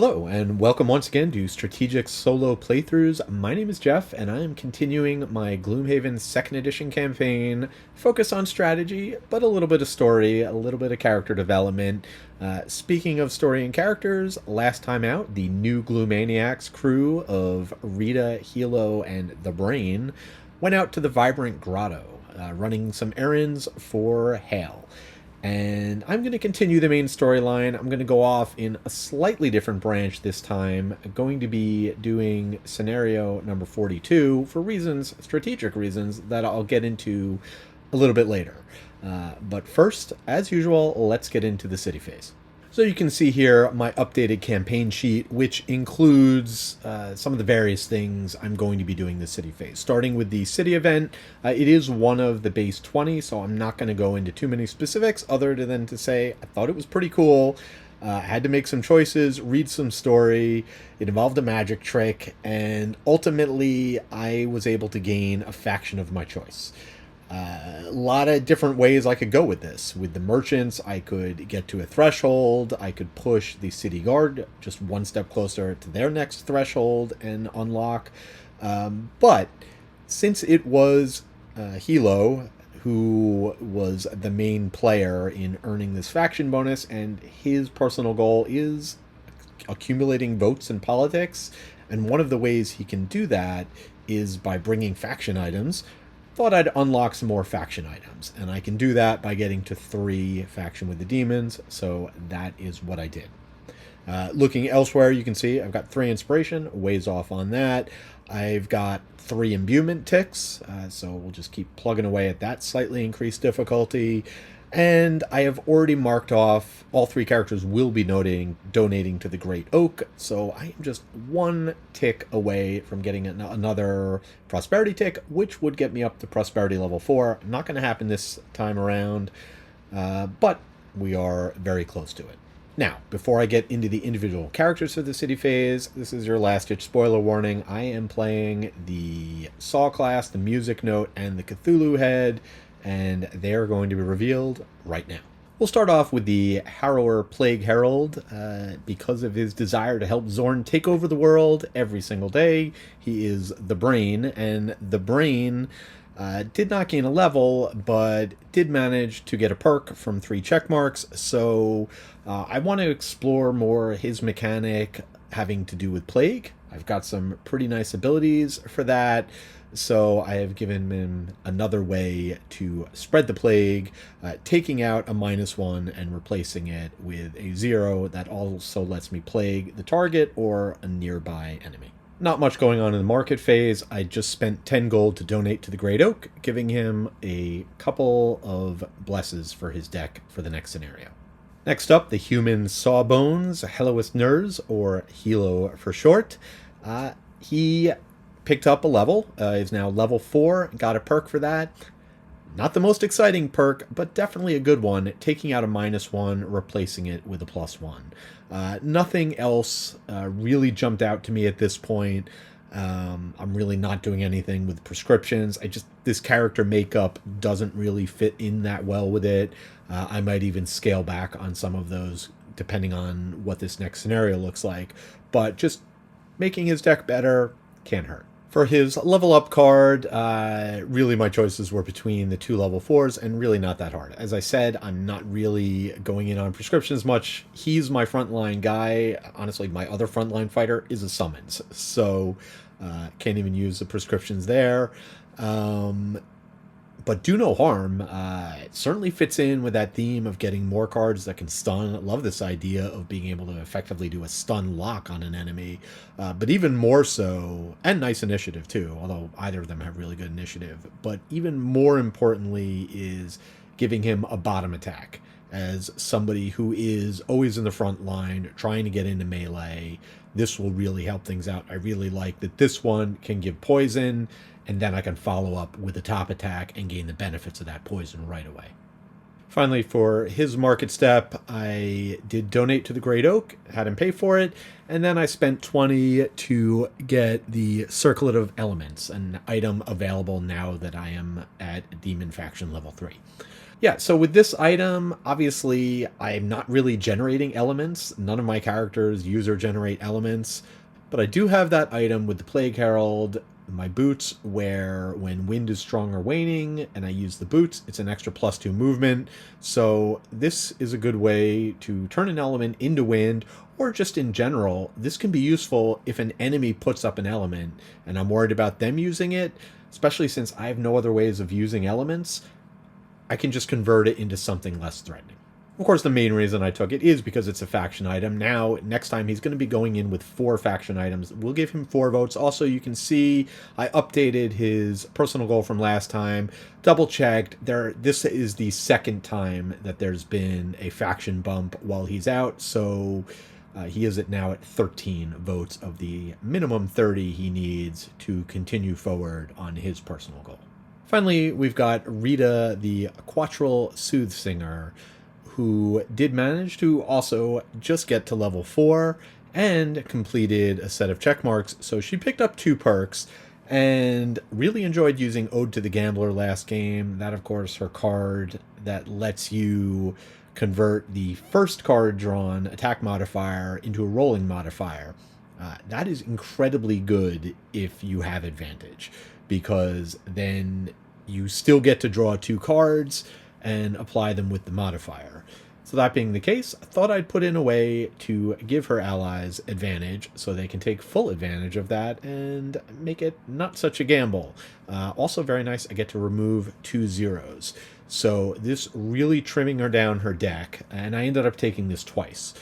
Hello, and welcome once again to Strategic Solo Playthroughs. My name is Jeff, and I am continuing my Gloomhaven 2nd Edition campaign. Focus on strategy, but a little bit of story, a little bit of character development. Speaking of story and characters, last time out, the new Gloomaniacs crew of Rita, Helo, and the Brain went out to the Vibrant Grotto, running some errands for Hale. And I'm going to continue the main storyline. I'm going to go off in a slightly different branch this time. I'm going to be doing scenario number 42 for strategic reasons, that I'll get into a little bit later. But first, as usual, let's get into the city phase. So you can see here my updated campaign sheet, which includes some of the various things I'm going to be doing this city phase. Starting with the city event, it is one of the base 20, so I'm not going to go into too many specifics other than to say I thought it was pretty cool. Had to make some choices, read some story. It involved a magic trick, and ultimately I was able to gain a faction of my choice. A lot of different ways I could go with this. With the merchants, I could get to a threshold. I could push the city guard just one step closer to their next threshold and unlock. But since it was Helo who was the main player in earning this faction bonus, and his personal goal is accumulating votes in politics, and one of the ways he can do that is by bringing faction items, thought I'd unlock some more faction items, and I can do that by getting to 3 faction with the demons, so that is what I did. Looking elsewhere, you can see I've got 3 inspiration, ways off on that. I've got 3 imbuement ticks, so we'll just keep plugging away at that slightly increased difficulty. And I have already marked off all 3 characters will be donating to the Great Oak, so I am just 1 tick away from getting another prosperity tick, which would get me up to prosperity level 4. Not going to happen this time around, but we are very close to it. Now, before I get into the individual characters for the city phase, this is your last-ditch spoiler warning. I am playing the Saw class, the Music Note, and the Cthulhu Head, and they are going to be revealed right now. We'll start off with the Harrower Plague Herald. Because of his desire to help Zorn take over the world every single day, he is the Brain, and the Brain did not gain a level, but did manage to get a perk from 3 check marks, so I want to explore more his mechanic having to do with Plague. I've got some pretty nice abilities for that, so I have given him another way to spread the Plague, taking out a -1 and replacing it with a 0 that also lets me plague the target or a nearby enemy. Not much going on in the market phase. I just spent 10 gold to donate to the Great Oak, giving him a couple of blesses for his deck for the next scenario. Next up, the human Sawbones, Heloist Nurs, or Helo for short. He picked up a level, is now level 4, got a perk for that. Not the most exciting perk, but definitely a good one, taking out a -1, replacing it with a +1. Nothing else really jumped out to me at this point. I'm really not doing anything with prescriptions. This character makeup doesn't really fit in that well with it. I might even scale back on some of those depending on what this next scenario looks like. But just making his deck better can't hurt. For his level up card, really my choices were between the 2 level 4s, and really not that hard. As I said, I'm not really going in on prescriptions much. He's my frontline guy. Honestly, my other frontline fighter is a summons, so can't even use the prescriptions there. But do no harm. It certainly fits in with that theme of getting more cards that can stun. I love this idea of being able to effectively do a stun lock on an enemy. But even more so, and nice initiative too, although either of them have really good initiative. But even more importantly is giving him a bottom attack. As somebody who is always in the front line, trying to get into melee, this will really help things out. I really like that this one can give poison, and then I can follow up with a top attack and gain the benefits of that poison right away. Finally, for his market step, I did donate to the Great Oak, had him pay for it, and then I spent 20 to get the Circlet of Elements, an item available now that I am at Demon Faction level 3. Yeah, so with this item, obviously, I'm not really generating elements. None of my characters use or generate elements. But I do have that item with the Plague Herald, my boots, where when wind is strong or waning, and I use the boots, it's an extra +2 movement. So this is a good way to turn an element into wind, or just in general, this can be useful if an enemy puts up an element, and I'm worried about them using it, especially since I have no other ways of using elements. I can just convert it into something less threatening. Of course, the main reason I took it is because it's a faction item. Now, next time, he's going to be going in with 4 faction items. We'll give him 4 votes. Also, you can see I updated his personal goal from last time. Double-checked. This is the second time that there's been a faction bump while he's out, so he is now at 13 votes of the minimum 30 he needs to continue forward on his personal goal. Finally, we've got Rita, the Quattral Soothsinger, who did manage to also just get to level 4 and completed a set of check marks. So she picked up 2 perks and really enjoyed using Ode to the Gambler last game. That, of course, her card that lets you convert the first card drawn attack modifier into a rolling modifier. That is incredibly good if you have advantage, because then you still get to draw 2 cards and apply them with the modifier. So that being the case, I thought I'd put in a way to give her allies advantage so they can take full advantage of that and make it not such a gamble. Also very nice, I get to remove 2 zeros. So this really trimming her down her deck, and I ended up taking this twice.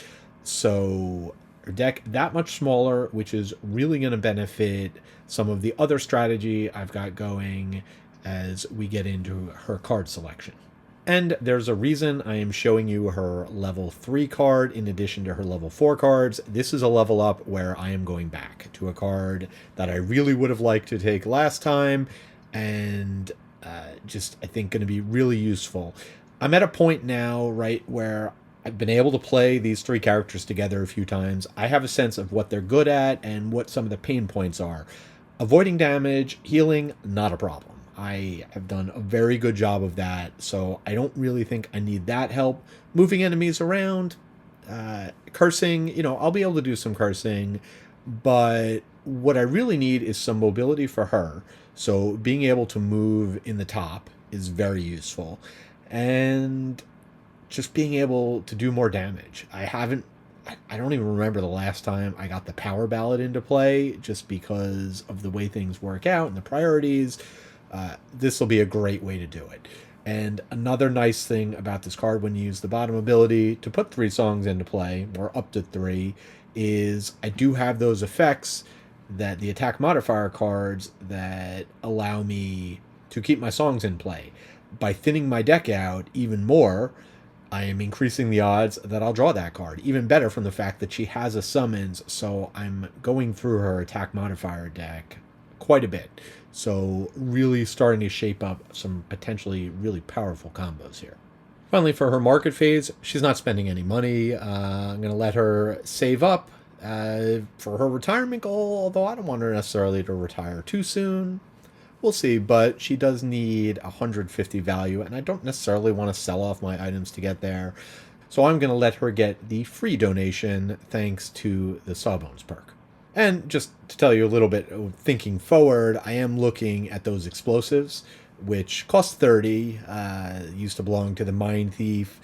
So her deck that much smaller, which is really going to benefit some of the other strategy I've got going as we get into her card selection. And there's a reason I am showing you her level 3 card in addition to her level 4 cards. This is a level up where I am going back to a card that I really would have liked to take last time, and just I think going to be really useful. I'm at a point now, right, where I've been able to play these 3 characters together a few times. I have a sense of what they're good at and what some of the pain points are. Avoiding damage, healing, not a problem. I have done a very good job of that, so I don't really think I need that help. Moving enemies around, cursing, I'll be able to do some cursing, but what I really need is some mobility for her. So being able to move in the top is very useful, and just being able to do more damage. I don't even remember the last time I got the power ballad into play, just because of the way things work out and the priorities. This will be a great way to do it. And another nice thing about this card when you use the bottom ability to put 3 songs into play, or up to 3, is I do have those effects that the attack modifier cards that allow me to keep my songs in play. By thinning my deck out even more, I am increasing the odds that I'll draw that card. Even better from the fact that she has a summons, so I'm going through her attack modifier deck quite a bit. So really starting to shape up some potentially really powerful combos here. Finally, for her market phase, she's not spending any money. I'm going to let her save up for her retirement goal, although I don't want her necessarily to retire too soon. We'll see, but she does need 150 value, and I don't necessarily want to sell off my items to get there. So I'm going to let her get the free donation thanks to the Sawbones perk. And just to tell you a little bit, thinking forward, I am looking at those explosives, which cost 30, used to belong to the Mind Thief.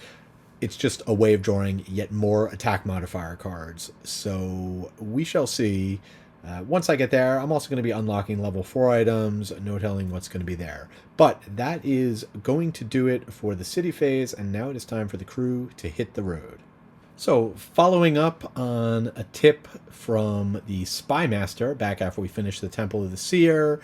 It's just a way of drawing yet more attack modifier cards. So we shall see. Once I get there, I'm also going to be unlocking level 4 items, no telling what's going to be there. But that is going to do it for the city phase, and now it is time for the crew to hit the road. So, following up on a tip from the Spy Master back after we finished the Temple of the Seer,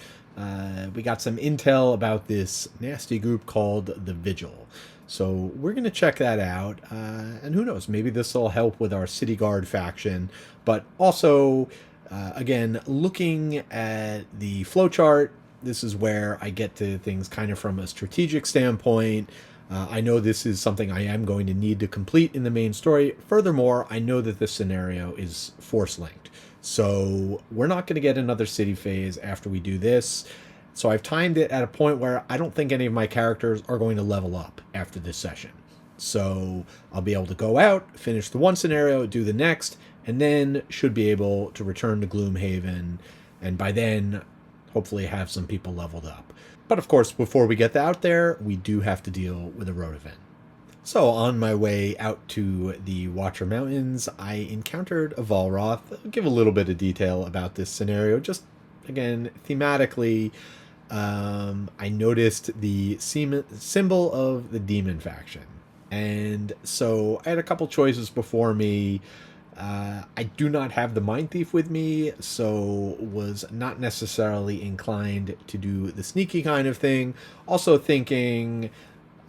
we got some intel about this nasty group called the Vigil. So we're going to check that out, and who knows, maybe this will help with our City Guard faction, but also, again, looking at the flowchart, this is where I get to things kind of from a strategic standpoint. I know this is something I am going to need to complete in the main story. Furthermore, I know that this scenario is force-linked. So we're not going to get another city phase after we do this. So I've timed it at a point where I don't think any of my characters are going to level up after this session. So I'll be able to go out, finish the one scenario, do the next, and then should be able to return to Gloomhaven, and by then, hopefully have some people leveled up. But of course, before we get out there, we do have to deal with a road event. So on my way out to the Watcher Mountains, I encountered a Volroth. I'll give a little bit of detail about this scenario. Just, again, thematically, I noticed the symbol of the demon faction. And so I had a couple choices before me. I do not have the Mind Thief with me, so was not necessarily inclined to do the sneaky kind of thing. Also thinking,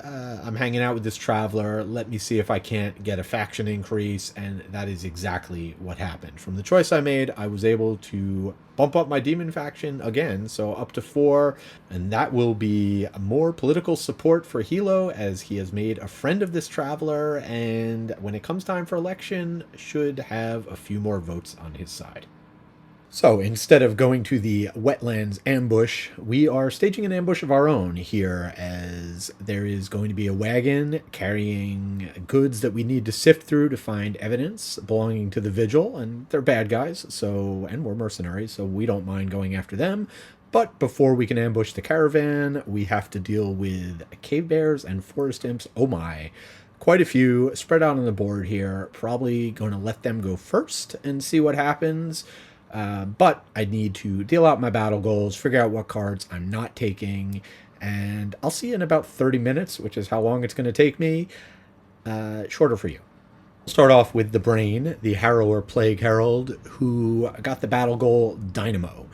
I'm hanging out with this traveler, let me see if I can't get a faction increase, and that is exactly what happened. From the choice I made, I was able to bump up my demon faction again, so up to 4, and that will be more political support for Helo, as he has made a friend of this traveler, and when it comes time for election, should have a few more votes on his side. So instead of going to the wetlands ambush, we are staging an ambush of our own here, as there is going to be a wagon carrying goods that we need to sift through to find evidence belonging to the Vigil, and they're bad guys, and we're mercenaries, so we don't mind going after them. But before we can ambush the caravan, we have to deal with cave bears and forest imps. Oh my. Quite a few spread out on the board here. Probably going to let them go first and see what happens. But I need to deal out my battle goals, figure out what cards I'm not taking, and I'll see you in about 30 minutes, which is how long it's going to take me. Shorter for you. Start off with the Brain, the Harrower Plague Herald, who got the battle goal Dynamo.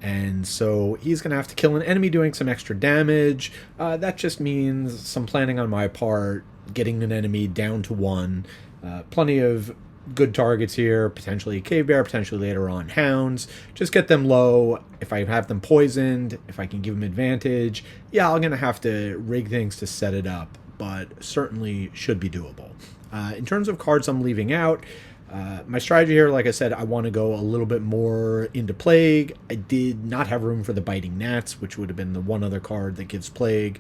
And so he's going to have to kill an enemy doing some extra damage. That just means some planning on my part, getting an enemy down to 1. Plenty of good targets here, potentially a cave bear, potentially later on hounds. Just get them low. If I have them poisoned, if I can give them advantage, yeah, I'm going to have to rig things to set it up, but certainly should be doable. In terms of cards I'm leaving out, my strategy here, like I said, I want to go a little bit more into Plague. I did not have room for the Biting Gnats, which would have been the one other card that gives Plague.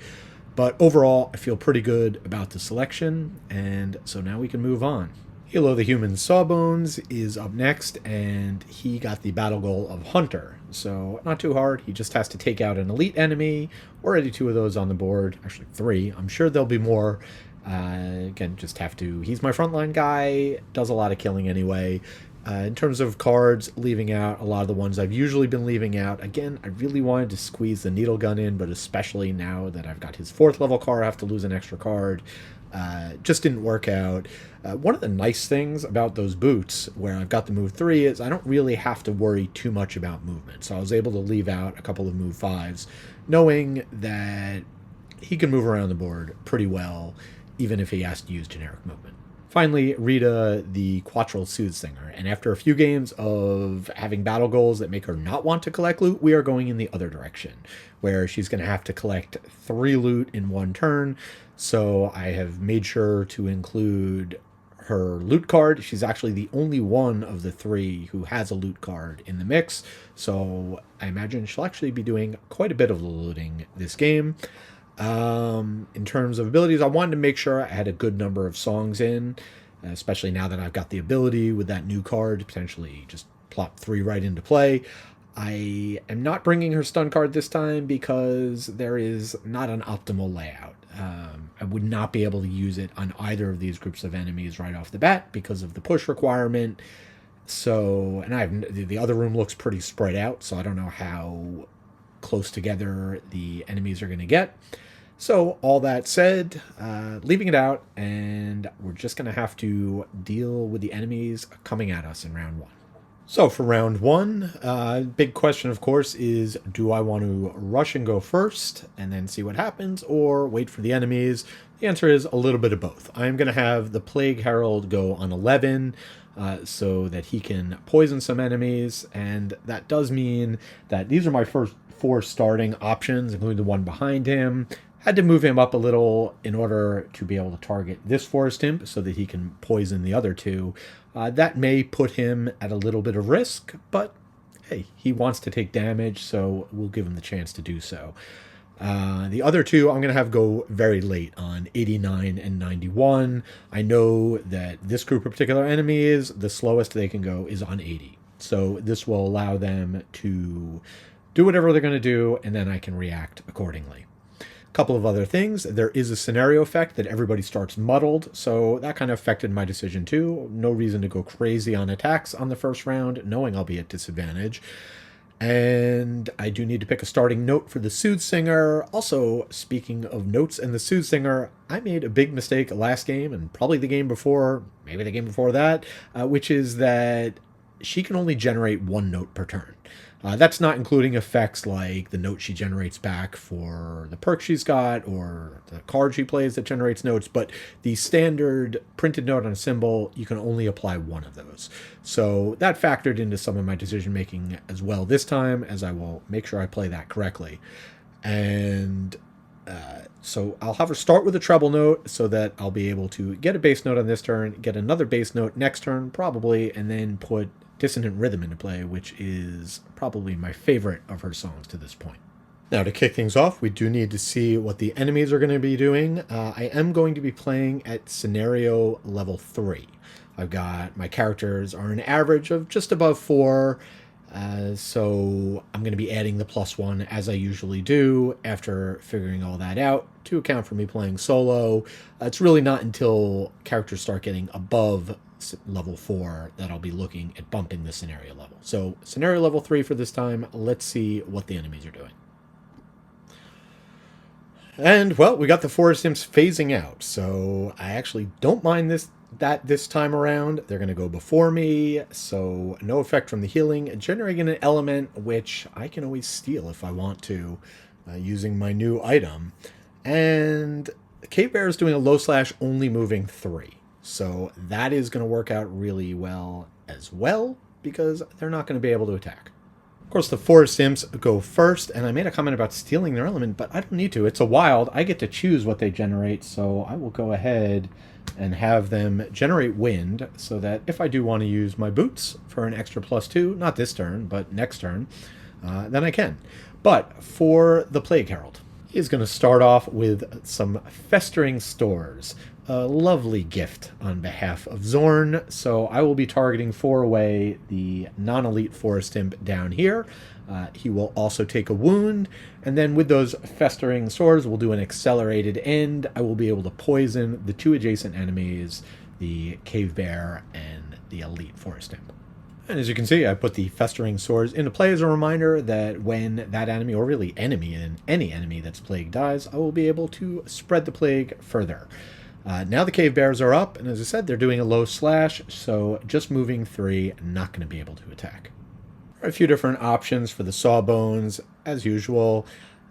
But overall, I feel pretty good about the selection, and so now we can move on. Helo the Human Sawbones is up next, and he got the battle goal of Hunter. So not too hard. He just has to take out an elite enemy. Already 2 of those on the board. Actually 3. I'm sure there'll be more. Again, just have to... He's my frontline guy. Does a lot of killing anyway. In terms of cards, leaving out a lot of the ones I've usually been leaving out. Again, I really wanted to squeeze the Needle Gun in, but especially now that I've got his 4th level card, I have to lose an extra card. Just didn't work out. One of the nice things about those boots, where I've got the move 3, is I don't really have to worry too much about movement. So I was able to leave out a couple of move 5s, knowing that he can move around the board pretty well, even if he has to use generic movement. Finally, Rita, the Quattral Soothsinger, and after a few games of having battle goals that make her not want to collect loot, we are going in the other direction, where she's going to have to collect 3 loot in 1 turn. So I have made sure to include her loot card. She's actually the only one of the 3 who has a loot card in the mix, so I imagine she'll actually be doing quite a bit of looting this game. In terms of abilities, I wanted to make sure I had a good number of songs in, especially now that I've got the ability with that new card to potentially just plop 3 right into play. I am not bringing her stun card this time because there is not an optimal layout. I would not be able to use it on either of these groups of enemies right off the bat because of the push requirement. So, and the other room looks pretty spread out, so I don't know how close together the enemies are going to get. So all that said, leaving it out, and we're just going to have to deal with the enemies coming at us in round 1. So for round 1, big question, of course, is do I want to rush and go first and then see what happens, or wait for the enemies? The answer is a little bit of both. I'm going to have the Plague Herald go on 11 so that he can poison some enemies, and that does mean that these are my first 4 starting options, including the one behind him. Had to move him up a little in order to be able to target this forest imp so that he can poison the other 2. That may put him at a little bit of risk, but hey, he wants to take damage, so we'll give him the chance to do so. The other two I'm going to have go very late on 89 and 91. I know that this group of particular enemies, the slowest they can go is on 80. So this will allow them to do whatever they're going to do, and then I can react accordingly. A couple of other things. There is a scenario effect that everybody starts muddled, so that kind of affected my decision too. No reason to go crazy on attacks on the first round, knowing I'll be at disadvantage. And I do need to pick a starting note for the Soothsinger. Also, speaking of notes and the Soothsinger, I made a big mistake last game, and probably the game before, maybe the game before that, which is that she can only generate one note per turn. That's not including effects like the note she generates back for the perk she's got or the card she plays that generates notes, but the standard printed note on a symbol, you can only apply one of those. So that factored into some of my decision making as well this time, as I will make sure I play that correctly. And so I'll have her start with a treble note so that I'll be able to get a bass note on this turn, get another bass note next turn probably, and then put Dissonant Rhythm into play, which is probably my favorite of her songs to this point. Now, to kick things off, we do need to see what the enemies are going to be doing. I am going to be playing at scenario level 3. I've got my characters are an average of just above 4, so I'm going to be adding the +1 as I usually do after figuring all that out to account for me playing solo. It's really not until characters start getting above level 4 that I'll be looking at bumping the scenario level. So scenario level 3 for this time. Let's see what the enemies are doing. And well, we got the forest imps phasing out, so I actually don't mind this time around. They're going to go before me, so no effect from the healing, generating an element which I can always steal if I want to, using my new item. And the cave bear is doing a low slash, only moving 3. So that is going to work out really well as well, because they're not going to be able to attack. Of course, the forest imps go first, and I made a comment about stealing their element, but I don't need to. It's a wild. I get to choose what they generate, so I will go ahead and have them generate wind, so that if I do want to use my boots for an extra +2, not this turn, but next turn, then I can. But for the Plague Herald, he's going to start off with some Festering Stores. A lovely gift on behalf of Zorn, so I will be targeting 4 away the non-elite forest imp down here. He will also take a wound, and then with those festering swords, we'll do an accelerated end. I will be able to poison the 2 adjacent enemies, the cave bear and the elite forest imp. And as you can see, I put the festering swords into play as a reminder that when that enemy, or really enemy and any enemy that's plague dies, I will be able to spread the plague further. Now the cave bears are up, and as I said, they're doing a low slash, so just moving 3, not going to be able to attack. There are a few different options for the sawbones, as usual.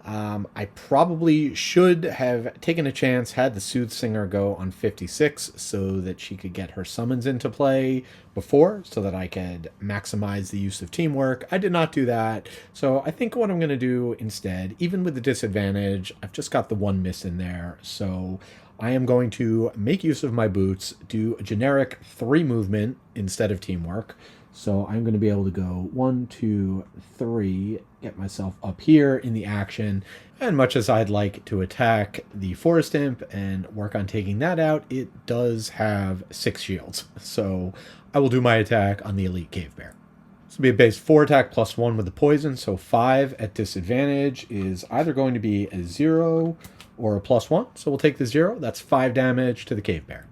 I probably should have taken a chance, had the Soothsinger go on 56, so that she could get her summons into play before, so that I could maximize the use of teamwork. I did not do that, so I think what I'm going to do instead, even with the disadvantage, I've just got the 1 miss in there, so I am going to make use of my boots, do a generic 3 movement instead of teamwork. So I'm going to be able to go 1, 2, 3, get myself up here in the action. And much as I'd like to attack the forest imp and work on taking that out, it does have 6 shields. So I will do my attack on the elite cave bear. This will be a base 4 attack +1 with the poison, so 5 at disadvantage is either going to be a 0 or a +1, so we'll take the 0. That's 5 damage to the cave bear.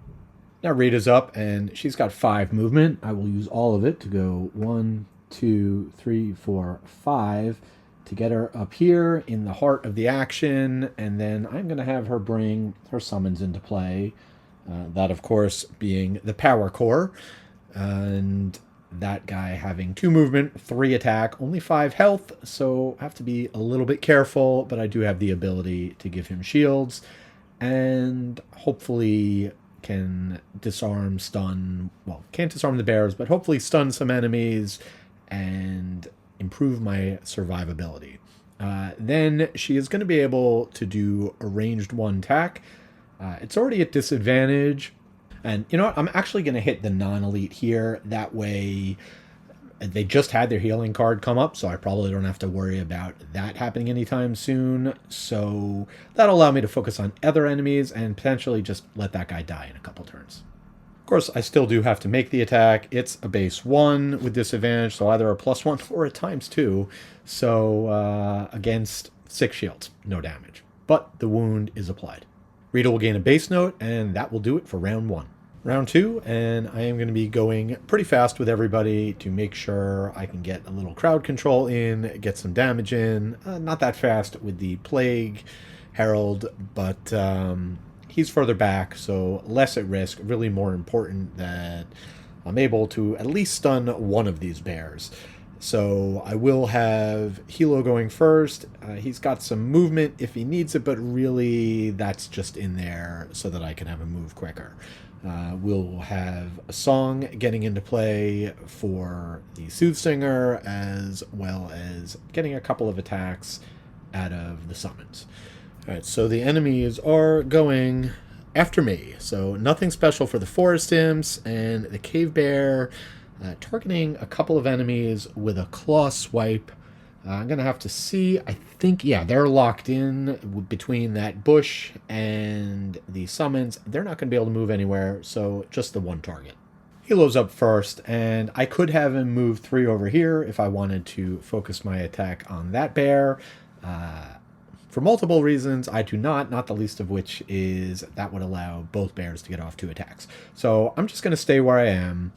Now Rita's up, and she's got 5 movement. I will use all of it to go 1, 2, 3, 4, 5 to get her up here in the heart of the action, and then I'm going to have her bring her summons into play. That, of course, being the power core, and that guy having 2 movement, 3 attack, only 5 health, so have to be a little bit careful, but I do have the ability to give him shields, and hopefully can disarm, stun, well, can't disarm the bears, but hopefully stun some enemies and improve my survivability. Then she is going to be able to do a ranged 1 attack. It's already at disadvantage. And you know what? I'm actually going to hit the non-elite here. That way They just had their healing card come up, so I probably don't have to worry about that happening anytime soon. So that'll allow me to focus on other enemies and potentially just let that guy die in a couple turns. Of course, I still do have to make the attack. It's a base 1 with disadvantage, so either a +1 or a ×2. So against 6 shields, no damage. But the wound is applied. Rita will gain a base note, and that will do it for round 1. Round 2, and I am going to be going pretty fast with everybody to make sure I can get a little crowd control in, get some damage in. Not that fast with the Plague Herald, but he's further back, so less at risk. Really more important that I'm able to at least stun one of these bears. So I will have Helo going first. He's got some movement if he needs it, but really that's just in there so that I can have him move quicker. We'll have a song getting into play for the Soothsinger, as well as getting a couple of attacks out of the summons. Alright, so the enemies are going after me. So nothing special for the Forest Imps and the Cave Bear, targeting a couple of enemies with a claw swipe. I'm going to have to see. I think, yeah, they're locked in between that bush and the summons. They're not going to be able to move anywhere, so just the one target. Helo's up first, and I could have him move 3 over here if I wanted to focus my attack on that bear. For multiple reasons, I do not the least of which is that would allow both bears to get off 2 attacks. So I'm just going to stay where I am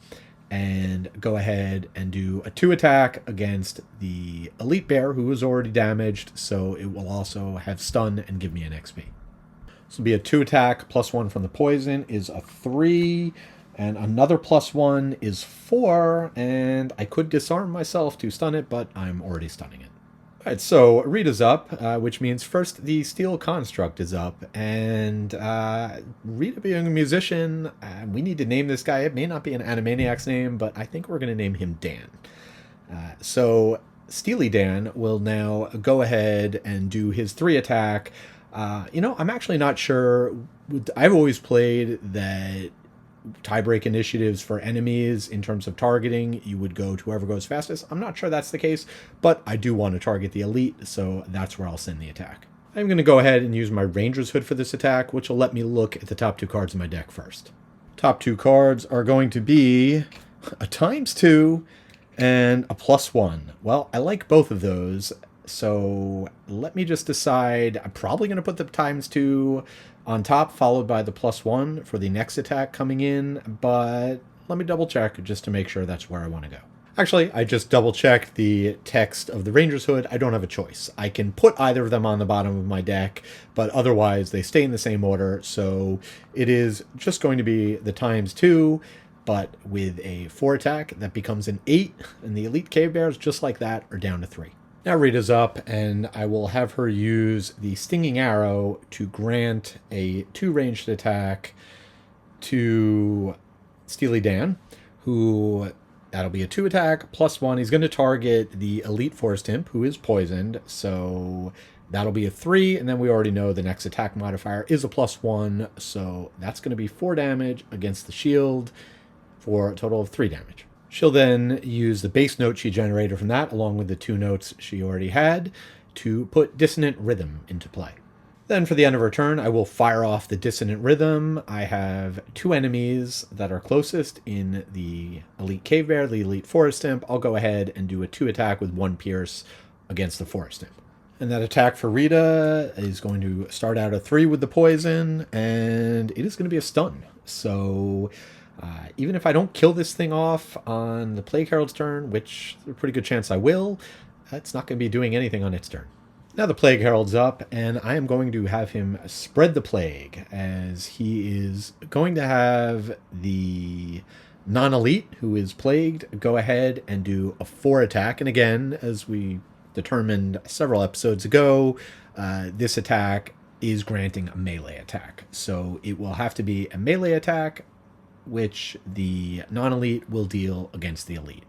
and go ahead and do a 2 attack against the elite bear, who is already damaged, so it will also have stun and give me an XP. This will be a 2 attack, +1 from the poison is a 3, and another +1 is 4, and I could disarm myself to stun it, but I'm already stunning it. Alright, so Rita's up, which means first the Steel Construct is up, and Rita being a musician, we need to name this guy. It may not be an Animaniacs name, but I think we're going to name him Dan. So Steely Dan will now go ahead and do his 3 attack. I'm actually not sure. I've always played that tie-break initiatives for enemies in terms of targeting, you would go to whoever goes fastest. I'm not sure that's the case, but I do want to target the elite, so that's where I'll send the attack. I'm going to go ahead and use my Ranger's Hood for this attack, which will let me look at the top 2 cards in my deck first. Top 2 cards are going to be a ×2 and a +1. Well, I like both of those, so let me just decide. I'm probably going to put the ×2 on top, followed by the +1 for the next attack coming in, but let me double check just to make sure that's where I want to go. Actually, I just double checked the text of the Ranger's Hood. I don't have a choice. I can put either of them on the bottom of my deck, but otherwise they stay in the same order, so it is just going to be the ×2, but with a 4 attack that becomes an 8, and the elite cave bears, just like that, are down to 3. Now Rita's up, and I will have her use the Stinging Arrow to grant a 2 ranged attack to Steely Dan, who, that'll be a 2 attack, +1. He's going to target the Elite Forest Imp, who is poisoned, so that'll be a 3, and then we already know the next attack modifier is a +1, so that's going to be 4 damage against the shield for a total of 3 damage. She'll then use the base note she generated from that, along with the 2 notes she already had, to put Dissonant Rhythm into play. Then for the end of her turn, I will fire off the Dissonant Rhythm. I have 2 enemies that are closest in the Elite Cave Bear, the Elite Forest Imp. I'll go ahead and do a 2 attack with 1 Pierce against the Forest Imp. And that attack for Rita is going to start out a 3 with the poison, and it is going to be a stun. So even if I don't kill this thing off on the Plague Herald's turn, which there's a pretty good chance I will, it's not going to be doing anything on its turn. Now the Plague Herald's up, and I am going to have him spread the plague, as he is going to have the non-elite, who is plagued, go ahead and do a 4 attack. And again, as we determined several episodes ago, this attack is granting a melee attack. So it will have to be a melee attack, which the non-elite will deal against the elite.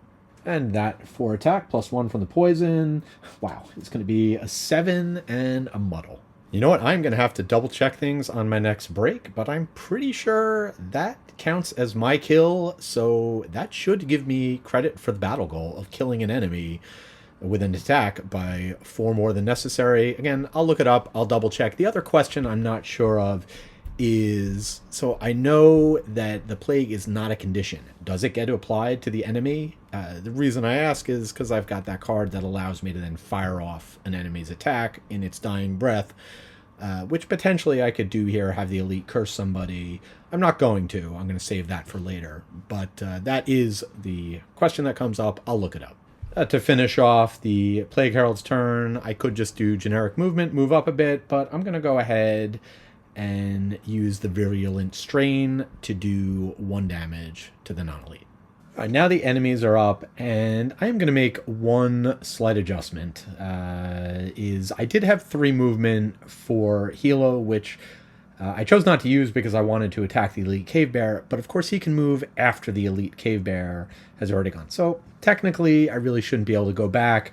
And that 4 attack, +1 from the poison, wow, it's going to be a 7 and a muddle. You know what? I'm going to have to double check things on my next break, but I'm pretty sure that counts as my kill, so that should give me credit for the battle goal of killing an enemy with an attack by 4 more than necessary. Again, I'll look it up, I'll double check. The other question I'm not sure of is, so I know that the plague is not a condition. Does it get applied to the enemy? The reason I ask is because I've got that card that allows me to then fire off an enemy's attack in its dying breath, which potentially I could do here, have the elite curse somebody. I'm not going to. I'm going to save that for later. But that is the question that comes up. I'll look it up. To finish off the Plague Herald's turn, I could just do generic movement, move up a bit, but I'm going to go ahead and use the Virulent Strain to do 1 damage to the non-elite. All right, now the enemies are up, and I'm going to make one slight adjustment. I did have 3 movement for Helo, which I chose not to use because I wanted to attack the elite cave bear, but of course he can move after the elite cave bear has already gone. So technically, I really shouldn't be able to go back,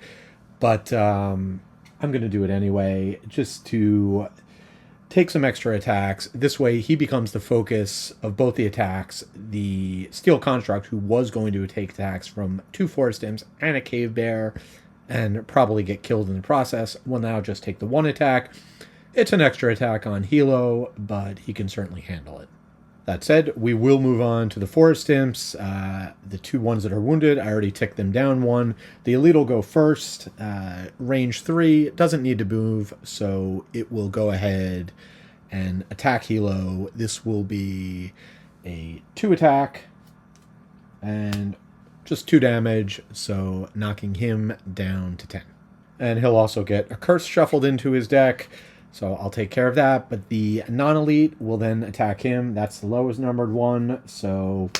but I'm going to do it anyway, just to take some extra attacks. This way he becomes the focus of both the attacks. The Steel Construct, who was going to take attacks from 2 forest imps and a cave bear and probably get killed in the process, will now just take the 1 attack. It's an extra attack on Helo, but he can certainly handle it. That said, we will move on to the forest imps. The 2 ones that are wounded, I already ticked them down 1. The elite will go first. Range 3, doesn't need to move, so it will go ahead and attack Helo. This will be a 2 attack and just 2 damage, so knocking him down to 10. And he'll also get a curse shuffled into his deck, so I'll take care of that. But the non-elite will then attack him. That's the lowest numbered one, so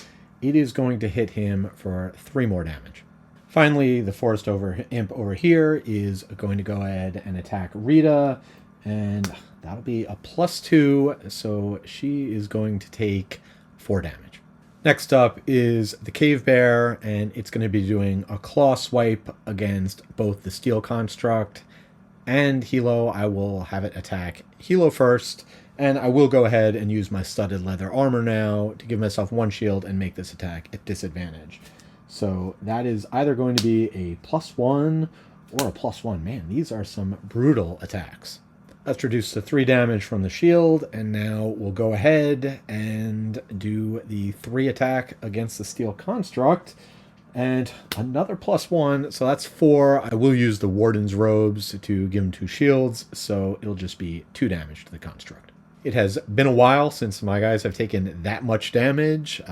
it is going to hit him for 3 more damage. Finally, the forest imp over here is going to go ahead and attack Rita, and that'll be a +2, so she is going to take 4 damage. Next up is the cave bear, and it's going to be doing a claw swipe against both the steel construct and Helo. I will have it attack Helo first, and I will go ahead and use my studded leather armor now to give myself 1 shield and make this attack at disadvantage. So that is either going to be a +1 or a +1. Man, these are some brutal attacks. That's reduced to 3 damage from the shield, and now we'll go ahead and do the 3 attack against the steel construct. And another +1, so that's 4. I will use the Warden's Robes to give him 2 shields, so it'll just be 2 damage to the construct. It has been a while since my guys have taken that much damage.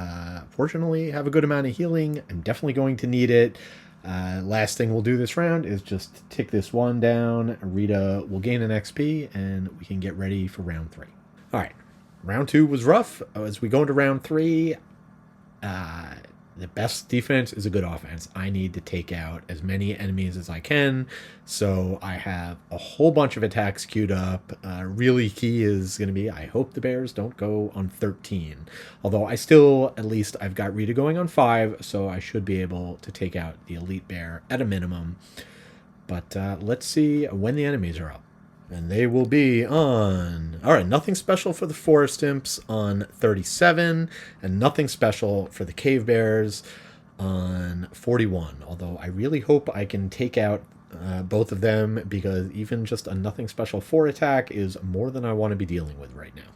Fortunately, I have a good amount of healing. I'm definitely going to need it. Last thing we'll do this round is just tick this 1 down. Rita will gain an XP, and we can get ready for round 3. All right, round 2 was rough. As we go into round 3, the best defense is a good offense. I need to take out as many enemies as I can, so I have a whole bunch of attacks queued up. Really key is going to be, I hope the bears don't go on 13. Although I've got Rita going on 5, so I should be able to take out the elite bear at a minimum. But let's see when the enemies are up. And they will be on... All right, nothing special for the forest imps on 37, and nothing special for the cave bears on 41. Although I really hope I can take out both of them, because even just a nothing special 4 attack is more than I want to be dealing with right now.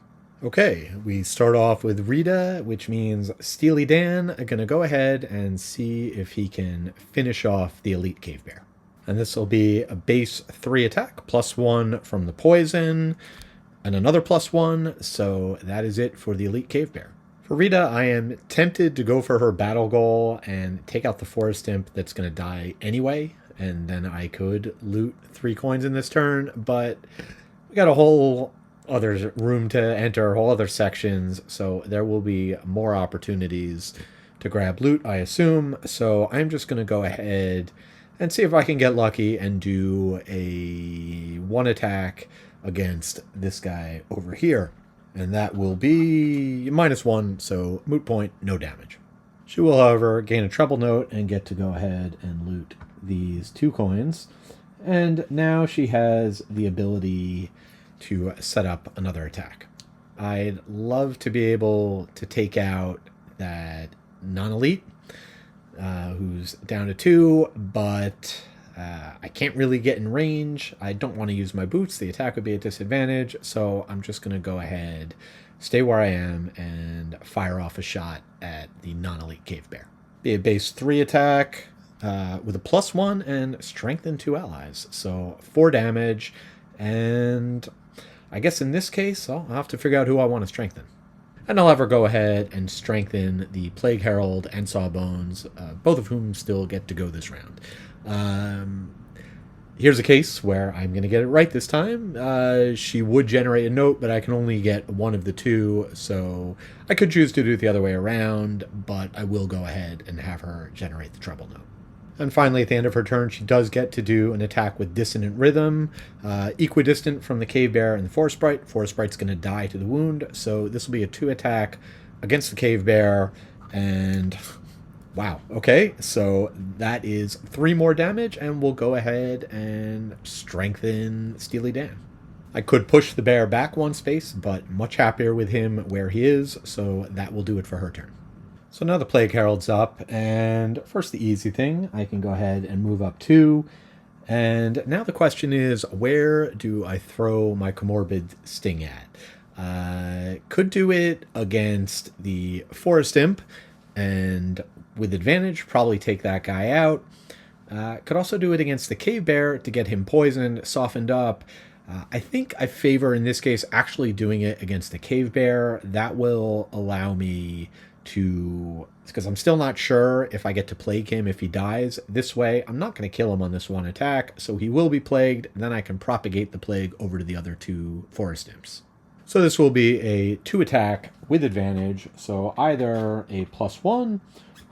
Okay, we start off with Rita, which means Steely Dan are going to go ahead and see if he can finish off the elite cave bear. And this will be a base 3 attack, +1 from the poison, and another +1, so that is it for the elite cave bear. For Rita, I am tempted to go for her battle goal and take out the forest imp that's going to die anyway, and then I could loot 3 coins in this turn, but we got a whole other room to enter, whole other sections, so there will be more opportunities to grab loot, I assume, so I'm just going to go ahead and see if I can get lucky and do a 1 attack against this guy over here. And that will be -1, so moot point, no damage. She will, however, gain a treble note and get to go ahead and loot these 2 coins. And now she has the ability to set up another attack. I'd love to be able to take out that non-elite, who's down to 2, but I can't really get in range. I don't want to use my boots. The attack would be a disadvantage, so I'm just going to go ahead, stay where I am, and fire off a shot at the non-elite cave bear. Be a base 3 attack with a +1 and strengthen 2 allies, so 4 damage, and I guess in this case I'll have to figure out who I want to strengthen. And I'll have her go ahead and strengthen the Plague Herald and Sawbones, both of whom still get to go this round. Here's a case where I'm going to get it right this time. She would generate a note, but I can only get one of the 2, so I could choose to do it the other way around, but I will go ahead and have her generate the treble note. And finally, at the end of her turn, she does get to do an attack with Dissonant Rhythm, equidistant from the Cave Bear and the Forest Sprite. Forest Sprite's going to die to the wound, so this will be a 2 attack against the Cave Bear, and wow, okay, so that is 3 more damage, and we'll go ahead and strengthen Steely Dan. I could push the bear back 1 space, but much happier with him where he is, so that will do it for her turn. So now the Plague Herald's up, and first the easy thing, I can go ahead and move up 2, and now the question is, where do I throw my Comorbid Sting at? Could do it against the Forest Imp, and with advantage, probably take that guy out. Could also do it against the Cave Bear to get him poisoned, softened up. I think I favor, in this case, actually doing it against the Cave Bear. That will allow me to, because I'm still not sure if I get to plague him if he dies. This way, I'm not going to kill him on this 1 attack, so he will be plagued, and then I can propagate the plague over to the other 2 Forest Imps. So this will be a 2 attack with advantage, so either a +1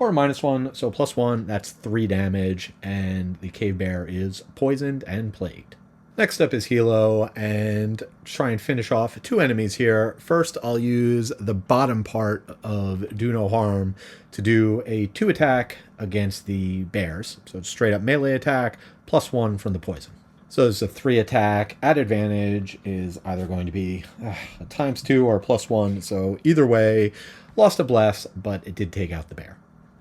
or a -1, so +1, that's 3 damage, and the Cave Bear is poisoned and plagued. Next up is Helo, and try and finish off 2 enemies here. First, I'll use the bottom part of Do No Harm to do a 2 attack against the bears. So it's straight up melee attack, +1 from the poison. So it's a 3 attack at advantage, is either going to be a ×2 or a +1. So either way, lost a bless, but it did take out the bear.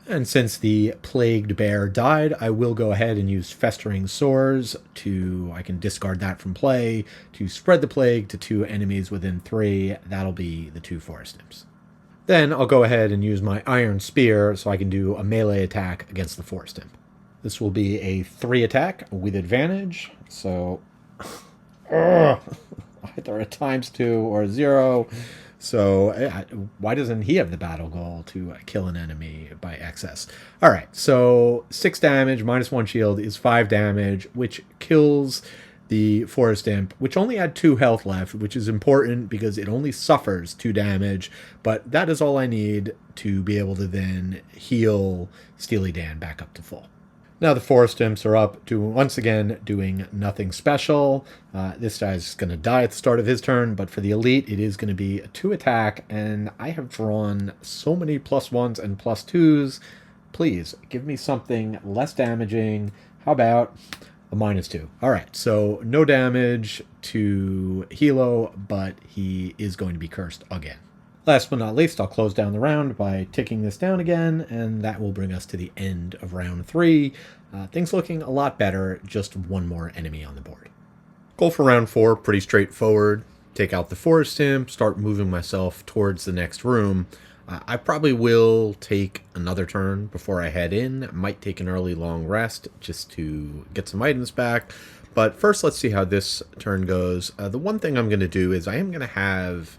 And since the plagued bear died, I will go ahead and use Festering Sores to, I can discard that from play, to spread the plague to 2 enemies within 3. That'll be the 2 Forest Imps. Then I'll go ahead and use my Iron Spear so I can do a melee attack against the Forest Imp. This will be a 3 attack with advantage, so either a ×2 or a 0. So why doesn't he have the battle goal to kill an enemy by excess? All right, so 6 damage, -1 shield is 5 damage, which kills the Forest Imp, which only had 2 health left, which is important because it only suffers 2 damage, but that is all I need to be able to then heal Steely Dan back up to full. Now the Forest Imps are up to, once again, doing nothing special. This guy's going to die at the start of his turn, but for the Elite, it is going to be a 2 attack, and I have drawn so many +1s and +2s. Please, give me something less damaging. How about a -2? All right, so no damage to Helo, but he is going to be cursed again. Last but not least, I'll close down the round by ticking this down again, and that will bring us to the end of round 3. Things looking a lot better, just 1 more enemy on the board. Goal for round 4, pretty straightforward. Take out the Forest Imp, start moving myself towards the next room. I probably will take another turn before I head in. Might take an early long rest just to get some items back. But first, let's see how this turn goes. The one thing I'm going to do is I am going to have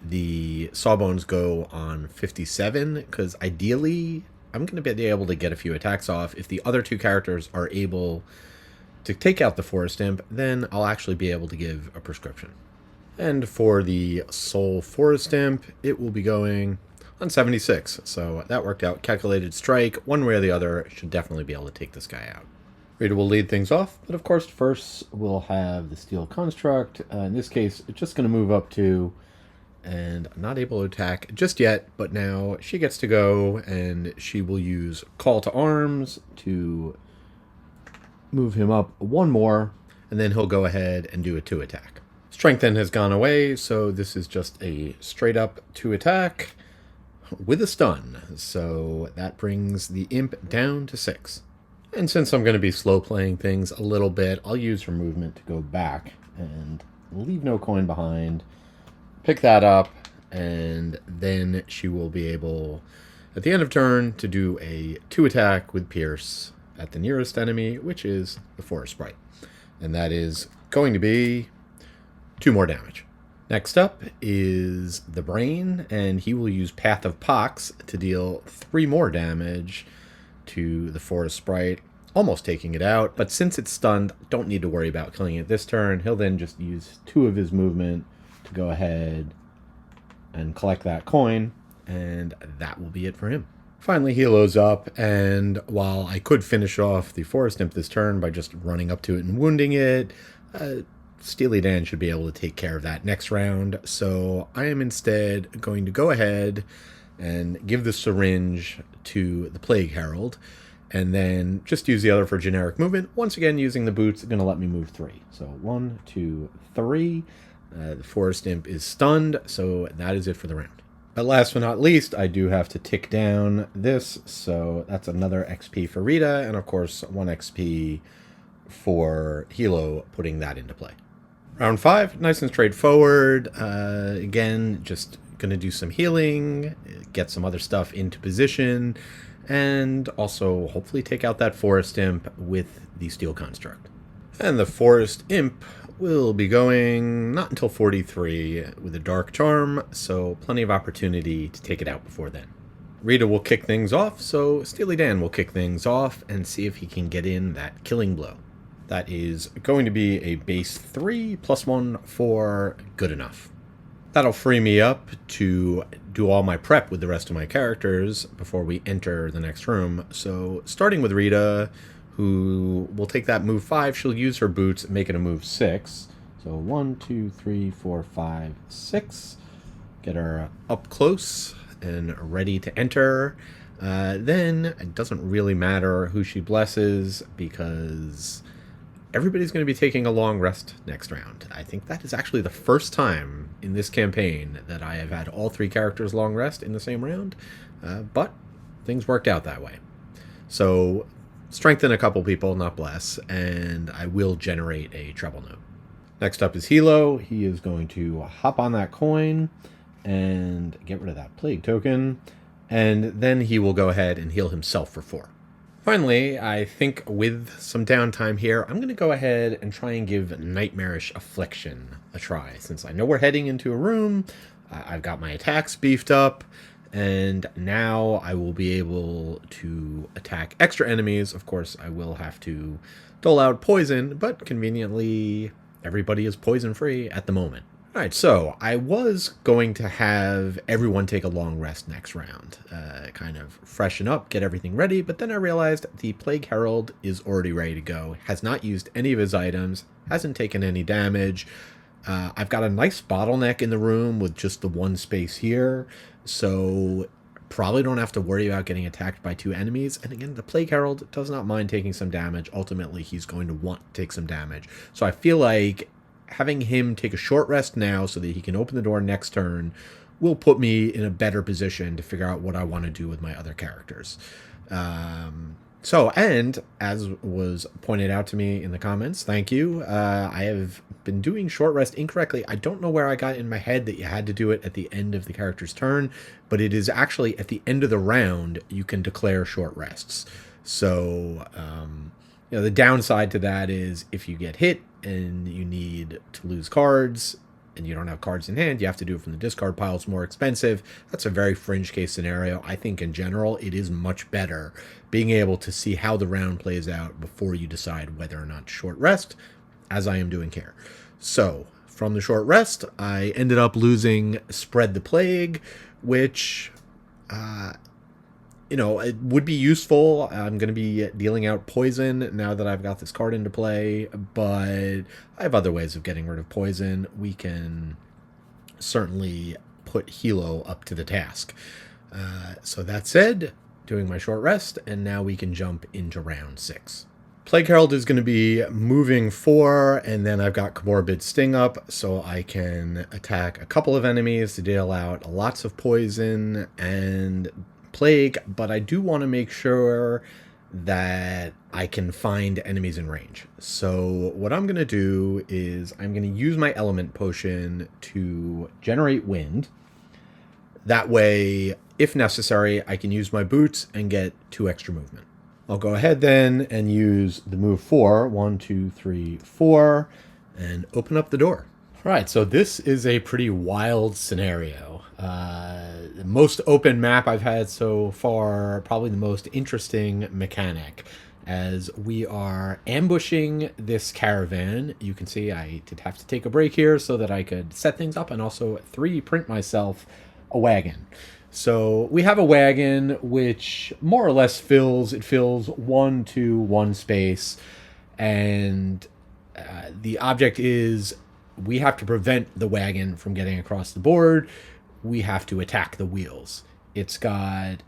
the Sawbones go on 57, because ideally I'm going to be able to get a few attacks off. If the other 2 characters are able to take out the Forest Imp, then I'll actually be able to give a prescription. And for the Soul Forest Imp, it will be going on 76, so that worked out. Calculated strike, one way or the other, should definitely be able to take this guy out. Rita will lead things off, but of course first we'll have the Steel Construct. In this case, it's just going to move up to, and I'm not able to attack just yet, but now she gets to go, and she will use Call to Arms to move him up 1 more, and then he'll go ahead and do a 2 attack. Strengthen has gone away, so this is just a straight up 2 attack with a stun. So that brings the imp down to 6. And since I'm going to be slow playing things a little bit, I'll use her movement to go back and leave no coin behind. Pick that up, and then she will be able, at the end of turn, to do a 2 attack with Pierce at the nearest enemy, which is the Forest Sprite. And that is going to be 2 more damage. Next up is the Brain, and he will use Path of Pox to deal 3 more damage to the Forest Sprite, almost taking it out. But since it's stunned, don't need to worry about killing it this turn. He'll then just use 2 of his movement to go ahead and collect that coin, and that will be it for him. Finally, Helo's up, and while I could finish off the Forest Imp this turn by just running up to it and wounding it, Steely Dan should be able to take care of that next round. So I am instead going to go ahead and give the syringe to the Plague Herald, and then just use the other for generic movement. Once again, using the boots, going to let me move 3. So 1, 2, 3. The Forest Imp is stunned, so that is it for the round. But last but not least, I do have to tick down this, so that's another XP for Rita, and of course 1 XP for Helo, putting that into play. Round 5, nice and straightforward. Again, just going to do some healing, get some other stuff into position, and also hopefully take out that Forest Imp with the Steel Construct. And the Forest Imp will be going not until 43 with a Dark Charm, so plenty of opportunity to take it out before then. Rita will kick things off, so Steely Dan will kick things off and see if he can get in that killing blow. That is going to be a base 3 plus 1 for good enough. That'll free me up to do all my prep with the rest of my characters before we enter the next room. So starting with Rita, who will take that move 5, she'll use her boots, make it a move 6. So 1, 2, 3, 4, 5, 6. Get her up close and ready to enter. Then it doesn't really matter who she blesses, because everybody's going to be taking a long rest next round. I think that is actually the first time in this campaign that I have had all 3 characters long rest in the same round, but things worked out that way. So strengthen a couple people, not bless, and I will generate a treble note. Next up is Helo. He is going to hop on that coin and get rid of that plague token, and then he will go ahead and heal himself for 4. Finally, I think with some downtime here, I'm going to go ahead and try and give Nightmarish Affliction a try. Since I know we're heading into a room, I've got my attacks beefed up, and now I will be able to attack extra enemies. Of course, I will have to dole out poison, but conveniently, everybody is poison-free at the moment. Alright, so I was going to have everyone take a long rest next round, kind of freshen up, get everything ready, but then I realized the Plague Herald is already ready to go, has not used any of his items, hasn't taken any damage. I've got a nice bottleneck in the room with just the 1 space here, so probably don't have to worry about getting attacked by 2 enemies. And again, the Plague Herald does not mind taking some damage. Ultimately, he's going to want to take some damage. So I feel like having him take a short rest now so that he can open the door next turn will put me in a better position to figure out what I want to do with my other characters. And as was pointed out to me in the comments, thank you, I have been doing short rest incorrectly. I don't know where I got in my head that you had to do it at the end of the character's turn, but it is actually at the end of the round you can declare short rests. So, the downside to that is if you get hit and you need to lose cards and you don't have cards in hand, you have to do it from the discard pile. It's more expensive. That's a very fringe case scenario. I think in general, it is much better being able to see how the round plays out before you decide whether or not to short rest, as I am doing here. So from the short rest, I ended up losing Spread the Plague, which it would be useful. I'm going to be dealing out poison now that I've got this card into play, but I have other ways of getting rid of poison. We can certainly put Helo up to the task. So that said, doing my short rest, and now we can jump into round 6. Plague Herald is going to be moving 4, and then I've got Comorbid Sting up, so I can attack a couple of enemies to deal out lots of poison and plague, but I do want to make sure that I can find enemies in range. So what I'm going to do is I'm going to use my element potion to generate wind. That way, if necessary, I can use my boots and get 2 extra movement. I'll go ahead then and use the move 4, 1, 2, 3, 4, and open up the door. All right, so this is a pretty wild scenario. The most open map I've had so far, probably the most interesting mechanic, as we are ambushing this caravan. You can see I did have to take a break here so that I could set things up and also 3D print myself a wagon. So we have a wagon which more or less fills 1 to 1 space, and the object is we have to prevent the wagon from getting across the board. We have to attack the wheels. It's got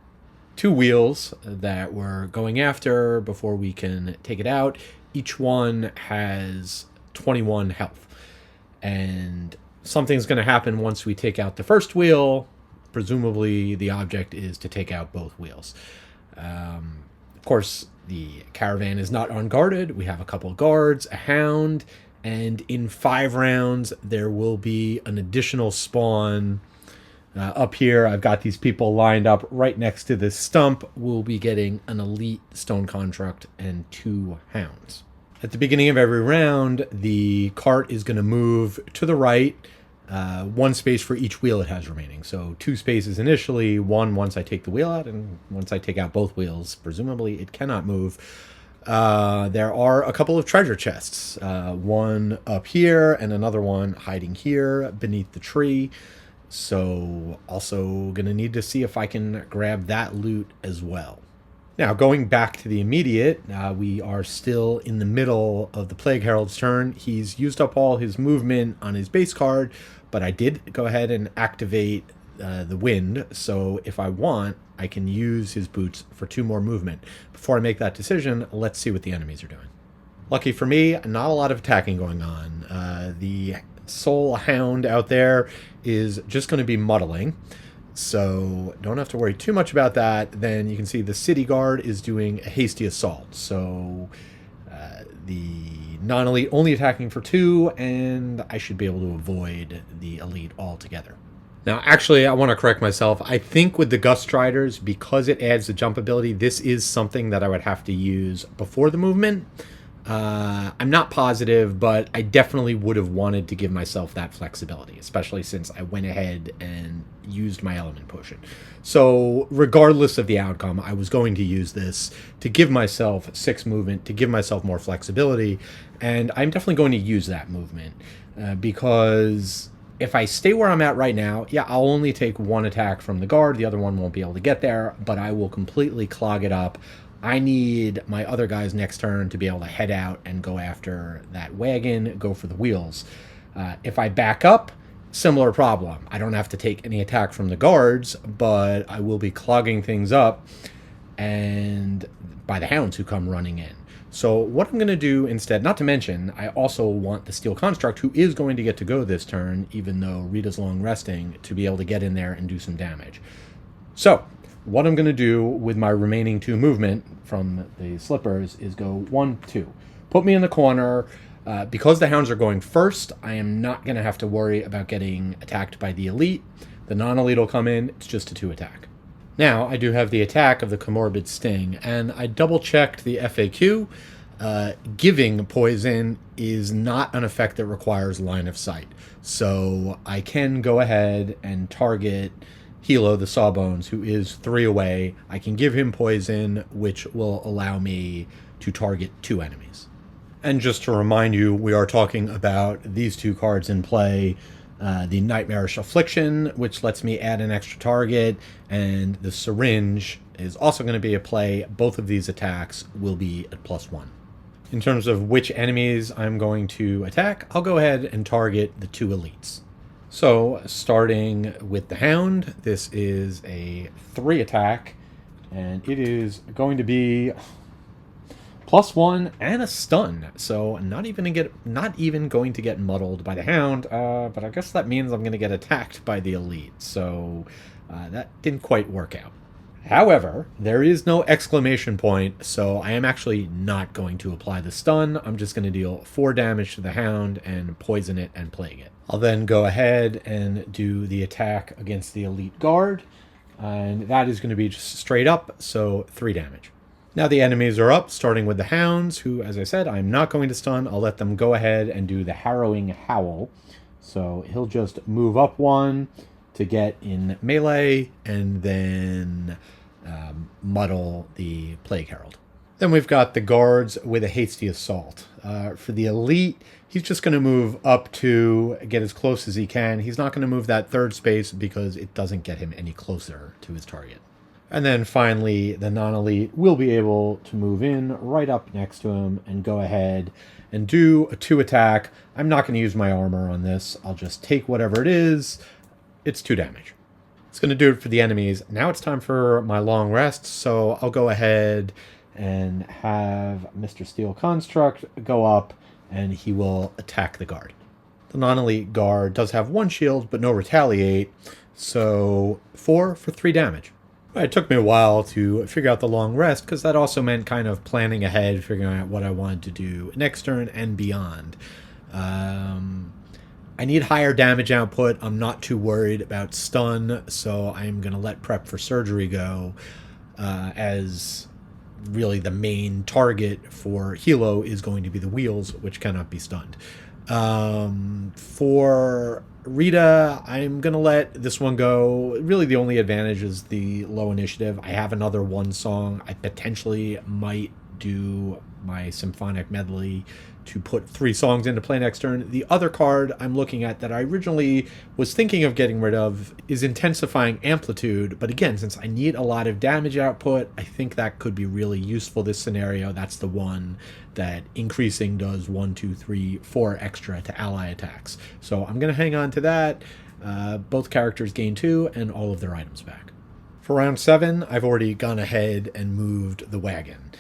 2 wheels that we're going after before we can take it out. Each one has 21 health, and something's going to happen once we take out the first wheel. Presumably the object is to take out both wheels. Of course, the caravan is not unguarded. We have a couple of guards, a hound, and in 5 rounds there will be an additional spawn. Up here, I've got these people lined up right next to this stump. We'll be getting an elite stone construct and 2 hounds. At the beginning of every round, the cart is going to move to the right, 1 space for each wheel it has remaining. So 2 spaces initially, 1 once I take the wheel out, and once I take out both wheels, presumably it cannot move. There are a couple of treasure chests, one up here and another one hiding here beneath the tree. So also going to need to see if I can grab that loot as well. Now, going back to the immediate, we are still in the middle of the Plague Herald's turn. He's used up all his movement on his base card, but I did go ahead and activate the wind. So if I want, I can use his boots for 2 more movement. Before I make that decision, let's see what the enemies are doing. Lucky for me, not a lot of attacking going on. The Soul Hound out there is just going to be muddling, so don't have to worry too much about that. Then you can see the City Guard is doing a hasty assault, so the non-elite only attacking for 2, and I should be able to avoid the elite altogether. Now, actually, I want to correct myself. I think with the Gust Striders, because it adds the jump ability, this is something that I would have to use before the movement. I'm not positive, but I definitely would have wanted to give myself that flexibility, especially since I went ahead and used my element potion. So regardless of the outcome, I was going to use this to give myself 6 movement, to give myself more flexibility, and I'm definitely going to use that movement because if I stay where I'm at right now, yeah, I'll only take 1 attack from the guard. The other one won't be able to get there, but I will completely clog it up. I need my other guys next turn to be able to head out and go after that wagon, go for the wheels. If I back up, similar problem. I don't have to take any attack from the guards, but I will be clogging things up and by the hounds who come running in. So what I'm going to do instead, not to mention, I also want the Steel Construct, who is going to get to go this turn, even though Rita's long resting, to be able to get in there and do some damage. So what I'm going to do with my remaining 2 movement from the slippers is go 1, 2. Put me in the corner. Because the hounds are going first, I am not going to have to worry about getting attacked by the elite. The non-elite will come in. It's just a 2 attack. Now, I do have the attack of the Comorbid Sting, and I double-checked the FAQ. Giving poison is not an effect that requires line of sight. So I can go ahead and target Helo, the Sawbones, who is 3 away. I can give him poison, which will allow me to target 2 enemies. And just to remind you, we are talking about these 2 cards in play. The Nightmarish Affliction, which lets me add an extra target, and the Syringe is also going to be a play. Both of these attacks will be at +1. In terms of which enemies I'm going to attack, I'll go ahead and target the 2 elites. So, starting with the Hound, this is a 3 attack, and it is going to be +1 and a stun, so not even going to get muddled by the hound. But I guess that means I'm going to get attacked by the elite. So that didn't quite work out. However, there is no exclamation point, so I am actually not going to apply the stun. I'm just going to deal 4 damage to the hound and poison it and plague it. I'll then go ahead and do the attack against the elite guard, and that is going to be just straight up, so 3 damage. Now the enemies are up, starting with the hounds, who, as I said, I'm not going to stun. I'll let them go ahead and do the harrowing howl. So he'll just move up 1 to get in melee, and then muddle the Plague Herald. Then we've got the guards with a hasty assault. For the elite, he's just going to move up to get as close as he can. He's not going to move that 3rd space because it doesn't get him any closer to his target. And then finally, the non-elite will be able to move in right up next to him and go ahead and do a 2 attack. I'm not going to use my armor on this. I'll just take whatever it is. It's 2 damage. It's going to do it for the enemies. Now it's time for my long rest, so I'll go ahead and have Mr. Steel Construct go up, and he will attack the guard. The non-elite guard does have 1 shield, but no retaliate, so 4 for 3 damage. It took me a while to figure out the long rest, because that also meant kind of planning ahead, figuring out what I wanted to do next turn and beyond. I need higher damage output. I'm not too worried about stun, so I'm going to let prep for surgery go, as really the main target for Helo is going to be the wheels, which cannot be stunned. For Rita, I'm going to let this one go. Really, the only advantage is the low initiative. I have another 1 song. I potentially might do my symphonic medley to put 3 songs into play next turn. The other card I'm looking at that I originally was thinking of getting rid of is Intensifying Amplitude, but again, since I need a lot of damage output, I think that could be really useful this scenario. That's the one that increasing does 1, 2, 3, 4 extra to ally attacks. So I'm going to hang on to that. Both characters gain 2 and all of their items back. For round 7, I've already gone ahead and moved the wagon.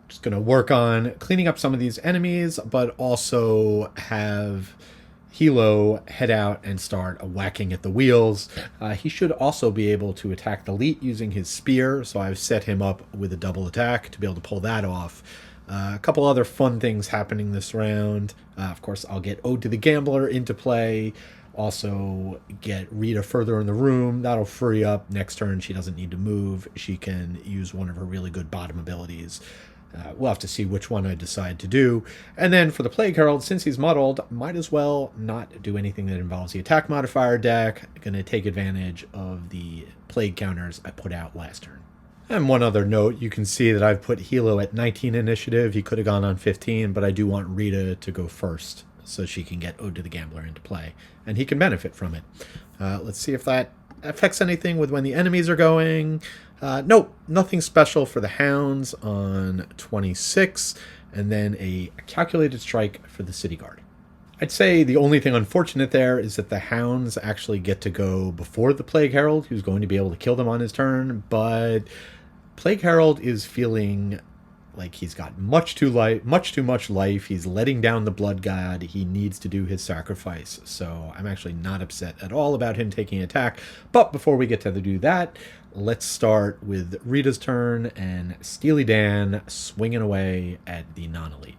Just going to work on cleaning up some of these enemies, but also have Helo head out and start whacking at the wheels. He should also be able to attack the elite using his spear, so I've set him up with a double attack to be able to pull that off. A couple other fun things happening this round. Of course, I'll get Ode to the Gambler into play. Also get Rita further in the room. That'll free up next turn. She doesn't need to move. She can use one of her really good bottom abilities. We'll have to see which one I decide to do. And then for the Plague Herald, since he's muddled, might as well not do anything that involves the attack modifier deck. Going to take advantage of the plague counters I put out last turn. And one other note, you can see that I've put Helo at 19 initiative. He could have gone on 15, but I do want Rita to go first so she can get Ode to the Gambler into play. And he can benefit from it. Let's see if that affects anything with when the enemies are going. Nope, nothing special for the hounds on 26, and then a calculated strike for the city guard. I'd say the only thing unfortunate there is that the hounds actually get to go before the Plague Herald, who's going to be able to kill them on his turn, but Plague Herald is feeling like he's got much too much life. He's letting down the blood god. He needs to do his sacrifice. So I'm actually not upset at all about him taking attack. But before we get to do that, let's start with Rita's turn and Steely Dan swinging away at the non-elite.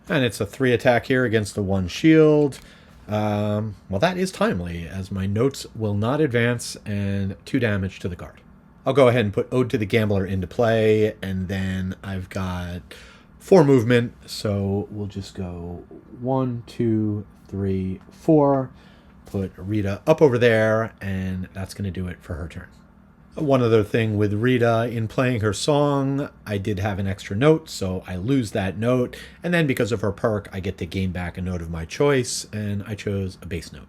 And it's a 3 attack here against the 1 shield. Well, that is timely, as my notes will not advance, and 2 damage to the guard. I'll go ahead and put Ode to the Gambler into play, and then I've got 4 movement, so we'll just go 1, 2, 3, 4. Put Rita up over there, and that's going to do it for her turn. One other thing with Rita, in playing her song, I did have an extra note, so I lose that note, and then because of her perk, I get to gain back a note of my choice, and I chose a bass note.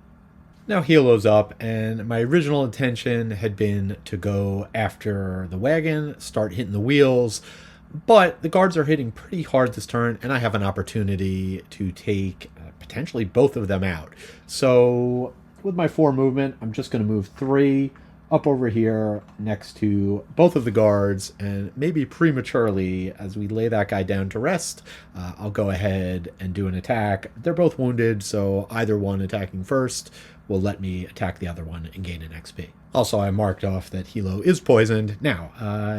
Now Helo's up, and my original intention had been to go after the wagon, start hitting the wheels, but the guards are hitting pretty hard this turn, and I have an opportunity to take potentially both of them out. So with my 4 movement, I'm just going to move 3 up over here next to both of the guards, and maybe prematurely, as we lay that guy down to rest, I'll go ahead and do an attack. They're both wounded, so either one attacking first will let me attack the other one and gain an XP. Also, I marked off that Helo is poisoned. Now,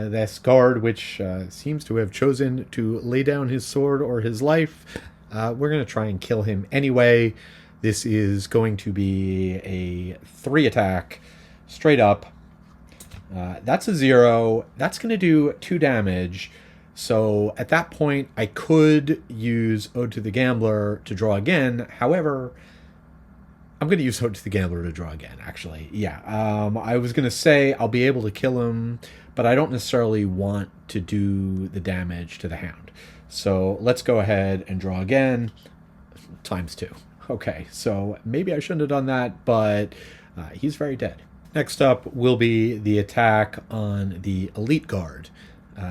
this guard, which seems to have chosen to lay down his sword or his life, we're going to try and kill him anyway. This is going to be a 3 attack, straight up. That's a 0. That's going to do 2 damage. So at that point, I could use Ode to the Gambler to draw again. However, I'm going to use Ode to the Gambler to draw again, actually. Yeah, I was going to say I'll be able to kill him, but I don't necessarily want to do the damage to the Hound. So let's go ahead and draw again, times 2. Okay, so maybe I shouldn't have done that, but he's very dead. Next up will be the attack on the Elite Guard.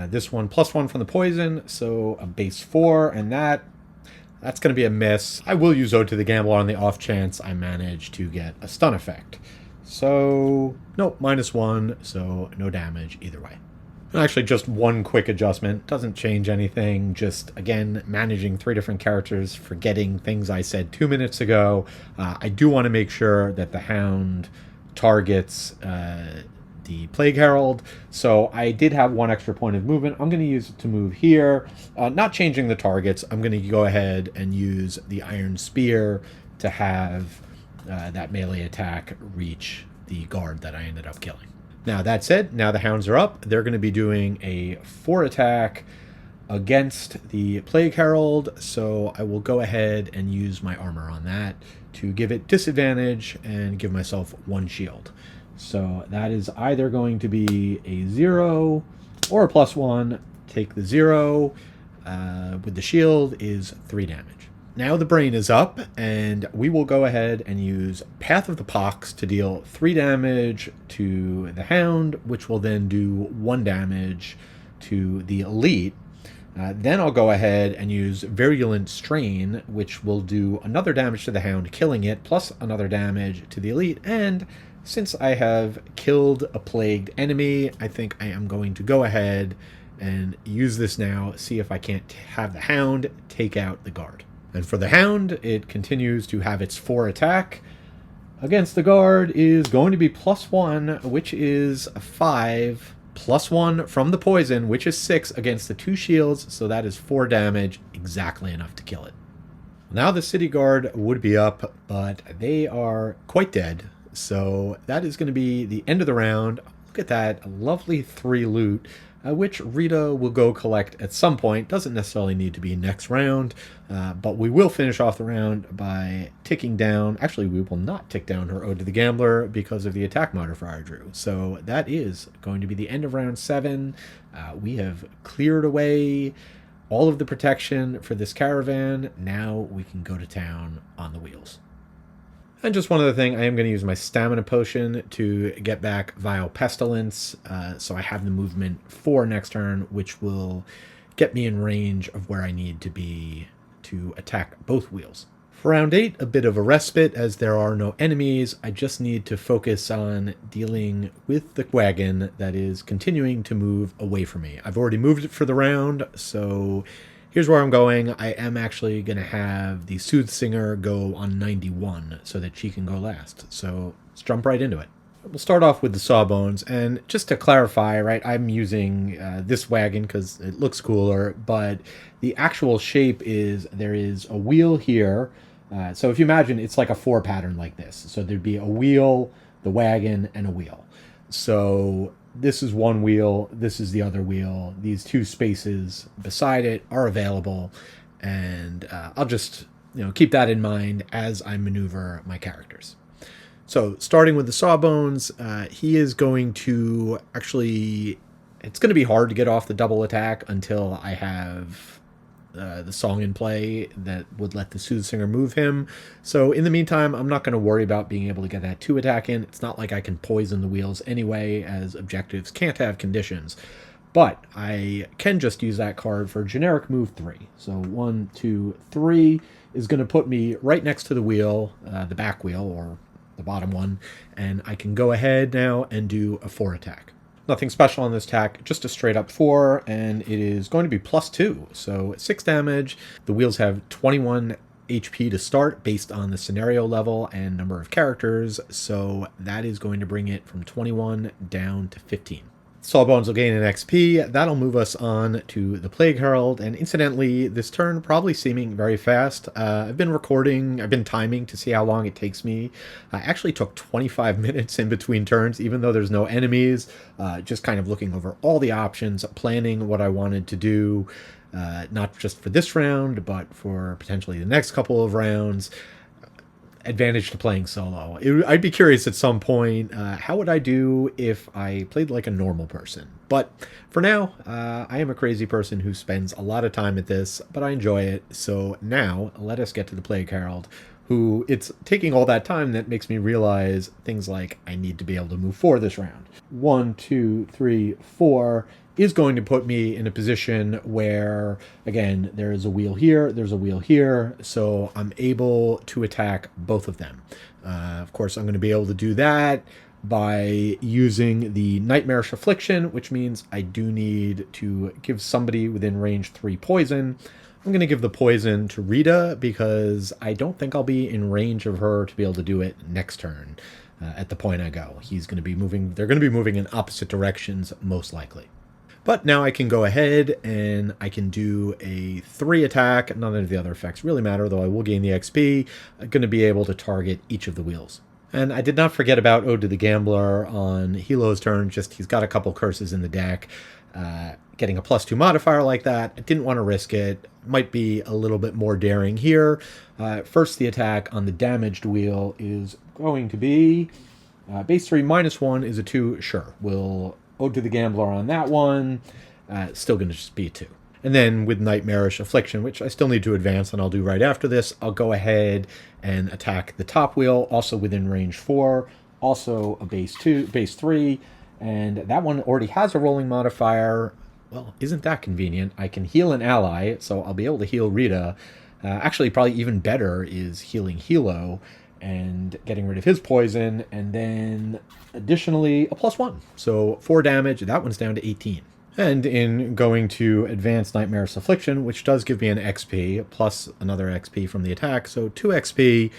This one +1 from the poison, so a base 4, and that's going to be a miss. I will use Ode to the Gambler on the off chance I manage to get a stun effect. So, nope, -1, so no damage either way. And actually, just one quick adjustment. Doesn't change anything. Just, again, managing 3 different characters, forgetting things I said 2 minutes ago. I do want to make sure that the Hound targets the Plague Herald. So I did have 1 extra point of movement. I'm going to use it to move here. Not changing the targets. I'm going to go ahead and use the Iron Spear to have that melee attack reach the guard that I ended up killing. Now, that said, now the Hounds are up. They're going to be doing a 4 attack against the Plague Herald, so I will go ahead and use my armor on that to give it disadvantage and give myself 1 shield. So that is either going to be a 0 or a +1. Take the 0 with the shield is 3 damage. Now the brain is up, and we will go ahead and use Path of the Pox to deal 3 damage to the Hound, which will then do 1 damage to the Elite. Then I'll go ahead and use Virulent Strain, which will do another damage to the Hound, killing it, plus another damage to the Elite. And since I have killed a plagued enemy, I think I am going to go ahead and use this now, see if I can't have the Hound take out the guard. And for the Hound, it continues to have its 4 attack. Against the guard is going to be +1, which is 5, +1 from the poison, which is 6 against the 2 shields, so that is 4 damage, exactly enough to kill it. Now the city guard would be up, but they are quite dead, so that is going to be the end of the round. Look at that, lovely 3 loot. Which Rita will go collect at some point. Doesn't necessarily need to be next round, but we will finish off the round by ticking down. Actually, we will not tick down her Ode to the Gambler because of the attack modifier I drew. So that is going to be the end of round 7. We have cleared away all of the protection for this caravan. Now we can go to town on the wheels. And just one other thing, I am going to use my stamina potion to get back Vile Pestilence, so I have the movement for next turn, which will get me in range of where I need to be to attack both wheels. For round 8, a bit of a respite as there are no enemies. I just need to focus on dealing with the wagon that is continuing to move away from me. I've already moved it for the round, so here's where I'm going. I am actually going to have the Soothsinger go on 91 so that she can go last. So let's jump right into it. We'll start off with the Sawbones, and just to clarify, right, I'm using this wagon because it looks cooler, but the actual shape is there is a wheel here. So if you imagine, it's like a 4 pattern like this. So there'd be a wheel, the wagon, and a wheel. So this is one wheel, this is the other wheel. These 2 spaces beside it are available, and I'll just keep that in mind as I maneuver my characters. So starting with the Sawbones, he is going to actually, it's going to be hard to get off the double attack until I have the song in play that would let the Soothsinger move him. So in the meantime, I'm not going to worry about being able to get that 2 attack in. It's not like I can poison the wheels anyway, as objectives can't have conditions. But I can just use that card for generic move 3. So 1, 2, 3 is going to put me right next to the wheel, the back wheel, or the bottom one, and I can go ahead now and do a 4 attack. Nothing special on this attack, just a straight up 4, and it is going to be +2, so 6 damage. The wheels have 21 HP to start based on the scenario level and number of characters, so that is going to bring it from 21 down to 15. Sawbones will gain an XP. That'll move us on to the Plague Herald, and incidentally, this turn probably seeming very fast. I've been timing to see how long it takes me. I actually took 25 minutes in between turns, even though there's no enemies, just kind of looking over all the options, planning what I wanted to do, not just for this round, but for potentially the next couple of rounds. Advantage to playing solo. I'd be curious at some point, how would I do if I played like a normal person? But for now, I am a crazy person who spends a lot of time at this, but I enjoy it. So now, let us get to the Plague Herald, who it's taking all that time that makes me realize things like I need to be able to move 4 this round. 1, 2, 3, 4 is going to put me in a position where, again, there's a wheel here, there's a wheel here, so I'm able to attack both of them. Of course, I'm going to be able to do that by using the Nightmarish Affliction, which means I do need to give somebody within range 3 poison. I'm going to give the poison to Rita because I don't think I'll be in range of her to be able to do it next turn at the point I go. They're going to be moving in opposite directions, most likely. But now I can go ahead and I can do a 3 attack. None of the other effects really matter, though I will gain the XP. I'm going to be able to target each of the wheels. And I did not forget about Ode to the Gambler on Helo's turn, just he's got a couple curses in the deck. Getting a +2 modifier like that, I didn't want to risk it. Might be a little bit more daring here. First, the attack on the damaged wheel is going to be base 3 -1 is a 2. Sure, we'll Ode to the Gambler on that one. Still going to just be a 2. And then with Nightmarish Affliction, which I still need to advance and I'll do right after this, I'll go ahead and attack the top wheel, also within range 4, also a base 3, and that one already has a rolling modifier. Well, isn't that convenient? I can heal an ally, so I'll be able to heal Rita. Actually, probably even better is healing Helo and getting rid of his poison, and then additionally a +1. So 4 damage, that one's down to 18. And in going to Advanced Nightmarish Affliction, which does give me an XP, plus another XP from the attack, so 2 XP,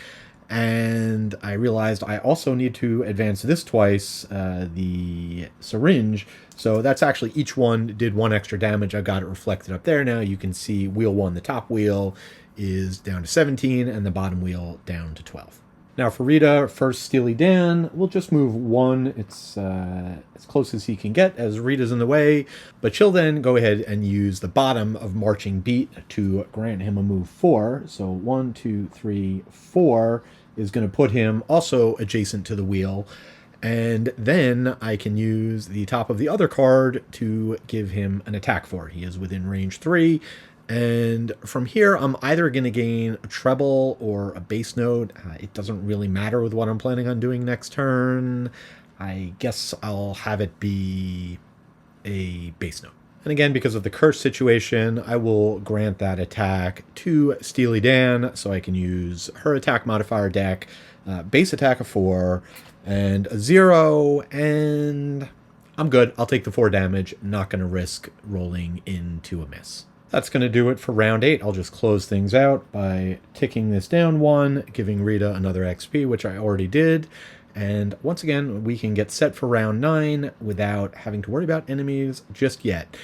and I realized I also need to advance this twice, the syringe, so that's actually each one did 1 extra damage. I've got it reflected up there now. You can see wheel 1, the top wheel, is down to 17, and the bottom wheel down to 12. Now for Rita, first Steely Dan, we'll just move 1. It's as close as he can get as Rita's in the way, but she'll then go ahead and use the bottom of Marching Beat to grant him a move 4. So 1, 2, 3, 4 is going to put him also adjacent to the wheel, and then I can use the top of the other card to give him an attack 4. He is within range 3. And from here, I'm either going to gain a treble or a bass note. It doesn't really matter with what I'm planning on doing next turn. I guess I'll have it be a bass note. And again, because of the curse situation, I will grant that attack to Steely Dan, so I can use her attack modifier deck, base attack of 4, and a 0, and I'm good. I'll take the 4 damage, not going to risk rolling into a miss. That's going to do it for round 8. I'll just close things out by ticking this down 1, giving Rita another XP, which I already did. And once again, we can get set for round 9 without having to worry about enemies just yet.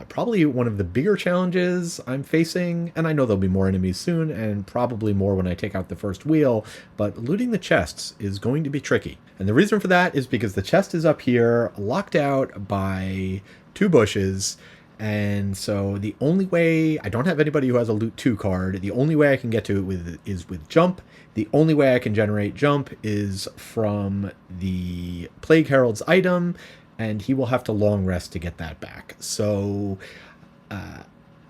Probably one of the bigger challenges I'm facing, and I know there'll be more enemies soon, and probably more when I take out the first wheel, but looting the chests is going to be tricky. And the reason for that is because the chest is up here, locked out by 2 bushes, and so the only way, I don't have anybody who has a loot 2 card, the only way I can get to it is with jump. The only way I can generate jump is from the Plague Herald's item, and he will have to long rest to get that back. So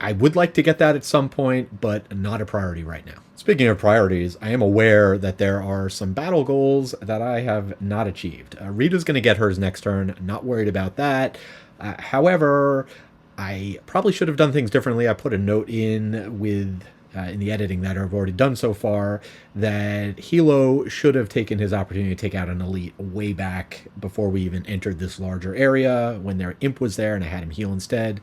I would like to get that at some point, but not a priority right now. Speaking of priorities, I am aware that there are some battle goals that I have not achieved. Rita's going to get hers next turn, not worried about that. However, I probably should have done things differently. I put a note in with in the editing that I've already done so far, that Helo should have taken his opportunity to take out an elite way back before we even entered this larger area, when their imp was there and I had him heal instead.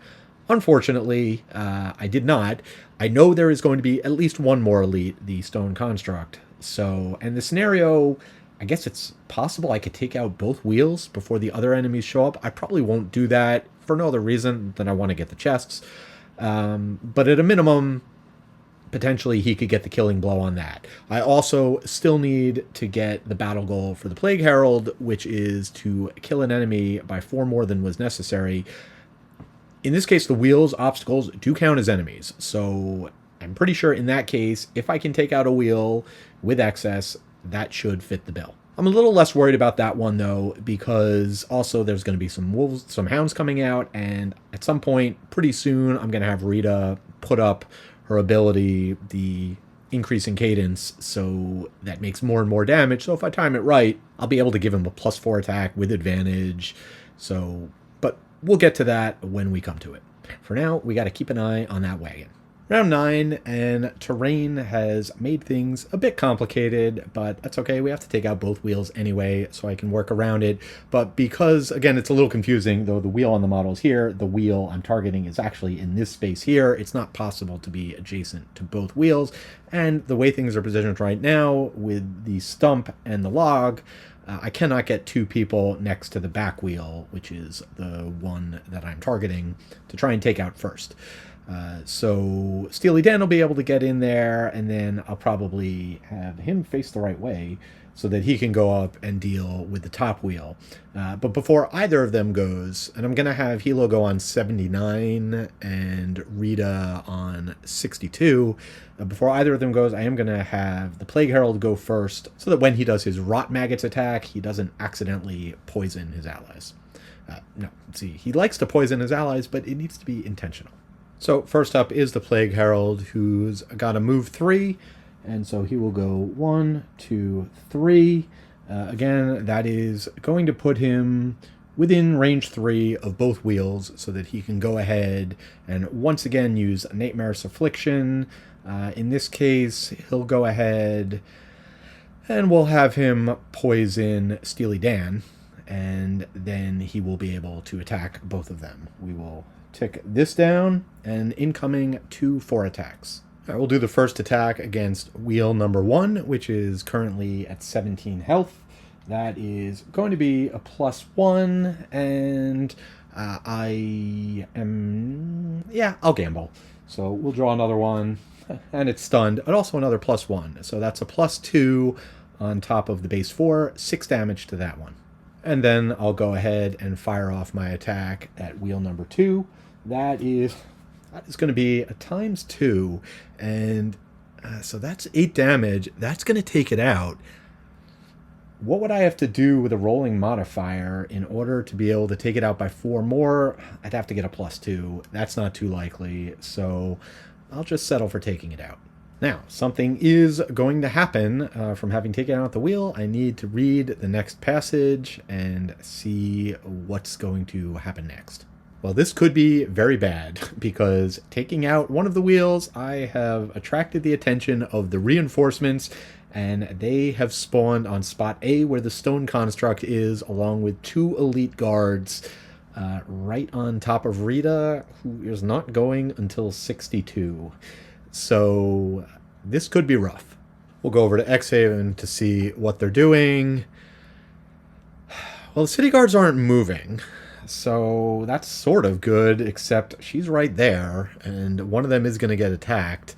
Unfortunately, I did not. I know there is going to be at least one more elite, the Stone Construct. So, and the scenario, I guess it's possible I could take out both wheels before the other enemies show up. I probably won't do that for no other reason than I want to get the chests. But at a minimum, potentially he could get the killing blow on that. I also still need to get the battle goal for the Plague Herald, which is to kill an enemy by 4 more than was necessary. In this case, the wheels obstacles do count as enemies. So I'm pretty sure in that case, if I can take out a wheel with excess, that should fit the bill. I'm a little less worried about that one though, because also there's going to be some wolves, some hounds coming out, and at some point pretty soon I'm going to have Rita put up her ability, the increase in cadence, so that makes more and more damage. So if I time it right, I'll be able to give him a +4 attack with advantage. So, but we'll get to that when we come to it. For now, we got to keep an eye on that wagon. Round 9, and terrain has made things a bit complicated, but that's okay. We have to take out both wheels anyway, so I can work around it. But because, again, it's a little confusing, though the wheel on the model is here, the wheel I'm targeting is actually in this space here. It's not possible to be adjacent to both wheels. And the way things are positioned right now, with the stump and the log, I cannot get 2 people next to the back wheel, which is the one that I'm targeting, to try and take out first. So Steely Dan will be able to get in there, and then I'll probably have him face the right way so that he can go up and deal with the top wheel. But before either of them goes, and I'm going to have Helo go on 79 and Rita on 62, before either of them goes, I am going to have the Plague Herald go first so that when he does his Rot Maggots attack, he doesn't accidentally poison his allies. No, see, he likes to poison his allies, but it needs to be intentional. So first up is the Plague Herald, who's got a move 3, and so he will go 1, 2, 3. Again, that is going to put him within range 3 of both wheels so that he can go ahead and once again use Nightmare's Affliction. In this case, he'll go ahead and we'll have him poison Steely Dan, and then he will be able to attack both of them. We will tick this down, and incoming 2 4 attacks. All right, we'll do the first attack against wheel number 1, which is currently at 17 health. That is going to be a +1, and I'll gamble. So we'll draw another one, and it's stunned, but also another +1. So that's a +2 on top of the base 4, 6 damage to that one. And then I'll go ahead and fire off my attack at wheel number 2. That is going to be a ×2, and so that's 8 damage. That's going to take it out. What would I have to do with a rolling modifier in order to be able to take it out by 4 more? I'd have to get a +2. That's not too likely, so I'll just settle for taking it out. Now, something is going to happen from having taken out the wheel. I need to read the next passage and see what's going to happen next. Well, this could be very bad, because taking out one of the wheels, I have attracted the attention of the reinforcements, and they have spawned on spot A, where the stone construct is, along with 2 elite guards, right on top of Rita, who is not going until 62. So this could be rough. We'll go over to Xhaven to see what they're doing. Well, the city guards aren't moving, so that's sort of good, except she's right there, and one of them is going to get attacked.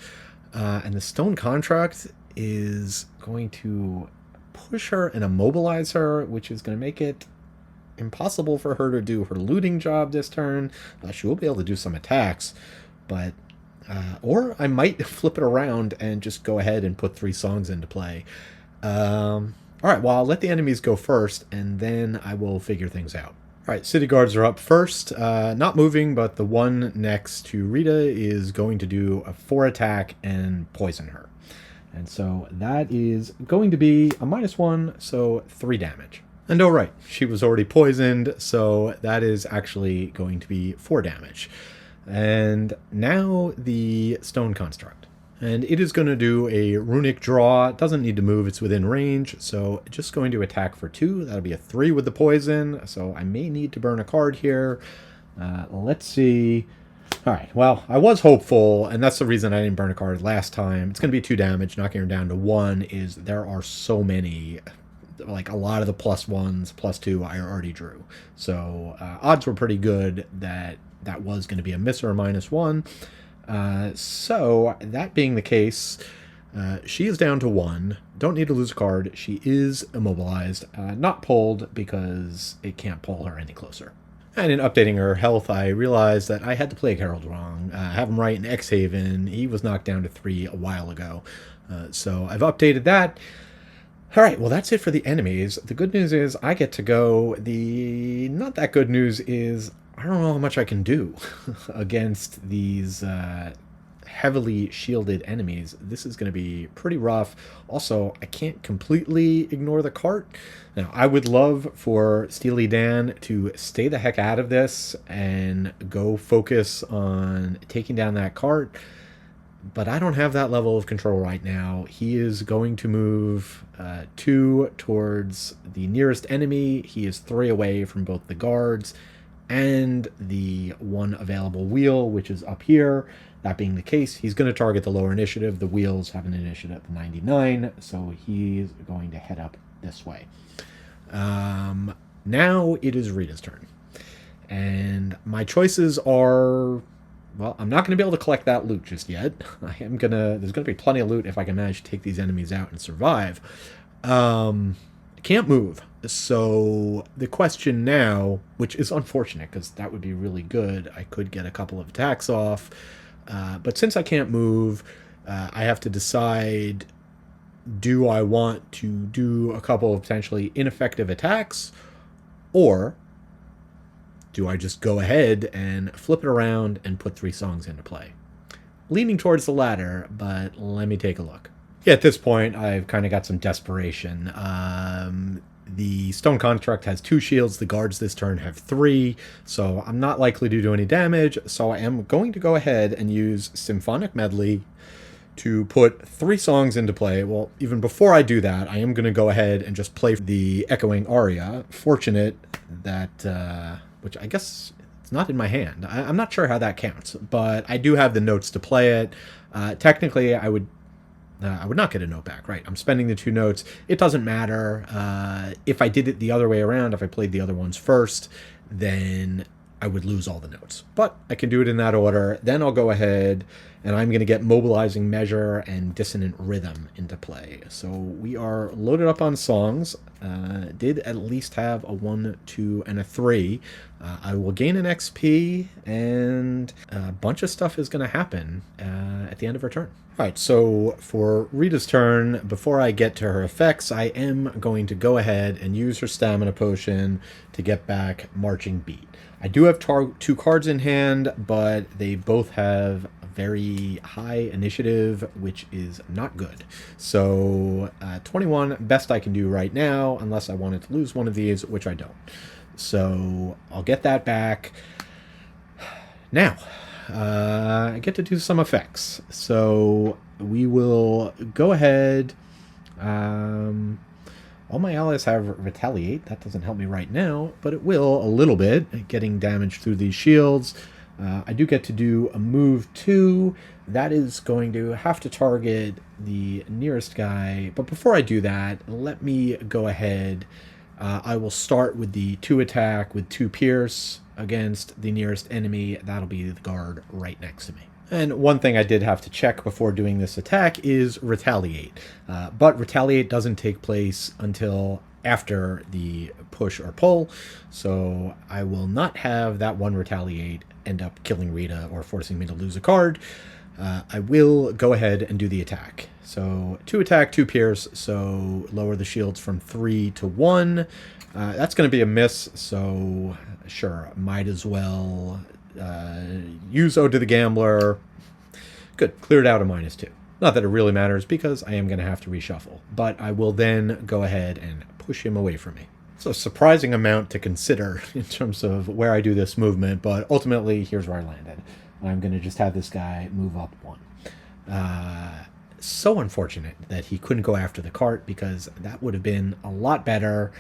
And the stone contract is going to push her and immobilize her, which is going to make it impossible for her to do her looting job this turn. She will be able to do some attacks, but or I might flip it around and just go ahead and put 3 songs into play. All right, well, I'll let the enemies go first, and then I will figure things out. All right, city guards are up first. Not moving, but the one next to Rita is going to do a 4 attack and poison her. And so that is going to be a -1, so 3 damage. And oh right, she was already poisoned, so that is actually going to be 4 damage. And now the stone construct. And it is going to do a runic draw. It doesn't need to move, it's within range. So just going to attack for 2. That'll be a 3 with the poison. So I may need to burn a card here. Let's see. All right, well, I was hopeful, and that's the reason I didn't burn a card last time. It's going to be 2 damage. Knocking her down to 1 is there are so many, like a lot of the +1s, +2 I already drew. So odds were pretty good that that was going to be a miss or a -1. So that being the case, she is down to 1. Don't need to lose a card. She is immobilized, not pulled because it can't pull her any closer. And in updating her health, I realized that I had the Plague Herald wrong. I have him right in Xhaven. He was knocked down to 3 a while ago. So I've updated that. All right, well, that's it for the enemies. The good news is I get to go. The not that good news is I don't know how much I can do against these heavily shielded enemies. This is going to be pretty rough. Also, I can't completely ignore the cart. Now, I would love for Steely Dan to stay the heck out of this and go focus on taking down that cart, but I don't have that level of control right now. He is going to move 2 towards the nearest enemy. He is 3 away from both the guards and the 1 available wheel, which is up here. That being the case, he's going to target the lower initiative. The wheels have an initiative of 99, so he's going to head up this way. Now it is Rita's turn. And my choices are, well, I'm not going to be able to collect that loot just yet. There's going to be plenty of loot if I can manage to take these enemies out and survive. I can't move. So the question now, which is unfortunate because that would be really good, I could get a couple of attacks off. But since I can't move, I have to decide, do I want to do a couple of potentially ineffective attacks, or do I just go ahead and flip it around and put 3 songs into play? Leaning towards the latter, but let me take a look. Yeah, at this point, I've kind of got some desperation. The Stone Construct has 2 shields. The guards this turn have 3, so I'm not likely to do any damage. So I am going to go ahead and use Symphonic Medley to put 3 songs into play. Well, even before I do that, I am going to go ahead and just play the Echoing Aria. Fortunate that, which I guess it's not in my hand. I'm not sure how that counts, but I do have the notes to play it. Technically, I would not get a note back, right? I'm spending the 2 notes. It doesn't matter. If I did it the other way around, if I played the other ones first, then I would lose all the notes. But I can do it in that order. Then I'll go ahead and I'm going to get Mobilizing Measure and Dissonant Rhythm into play. So we are loaded up on songs. Did at least have a 1, 2, and a 3. I will gain an XP, and a bunch of stuff is going to happen at the end of her turn. All right, so for Rita's turn, before I get to her effects, I am going to go ahead and use her Stamina Potion to get back Marching Beat. I do have 2 cards in hand, but they both have very high initiative, which is not good. So 21, best I can do right now, unless I wanted to lose one of these, which I don't. So I'll get that back. Now, I get to do some effects. So we will go ahead. All my allies have Retaliate. That doesn't help me right now, but it will a little bit, getting damage through these shields. I do get to do a move 2. That is going to have to target the nearest guy. But before I do that, let me go ahead. I will start with the 2 attack with 2 pierce against the nearest enemy. That'll be the guard right next to me. And one thing I did have to check before doing this attack is Retaliate. But Retaliate doesn't take place until after the push or pull, so I will not have that 1 Retaliate end up killing Rita or forcing me to lose a card. I will go ahead and do the attack. So 2 attack, 2 pierce, so lower the shields from 3 to 1. That's going to be a miss, so sure, might as well use Ode to the Gambler. Good, cleared out a -2. Not that it really matters because I am going to have to reshuffle, but I will then go ahead and push him away from me. It's a surprising amount to consider in terms of where I do this movement, but ultimately here's where I landed. I'm going to just have this guy move up 1. So unfortunate that he couldn't go after the cart, because that would have been a lot better.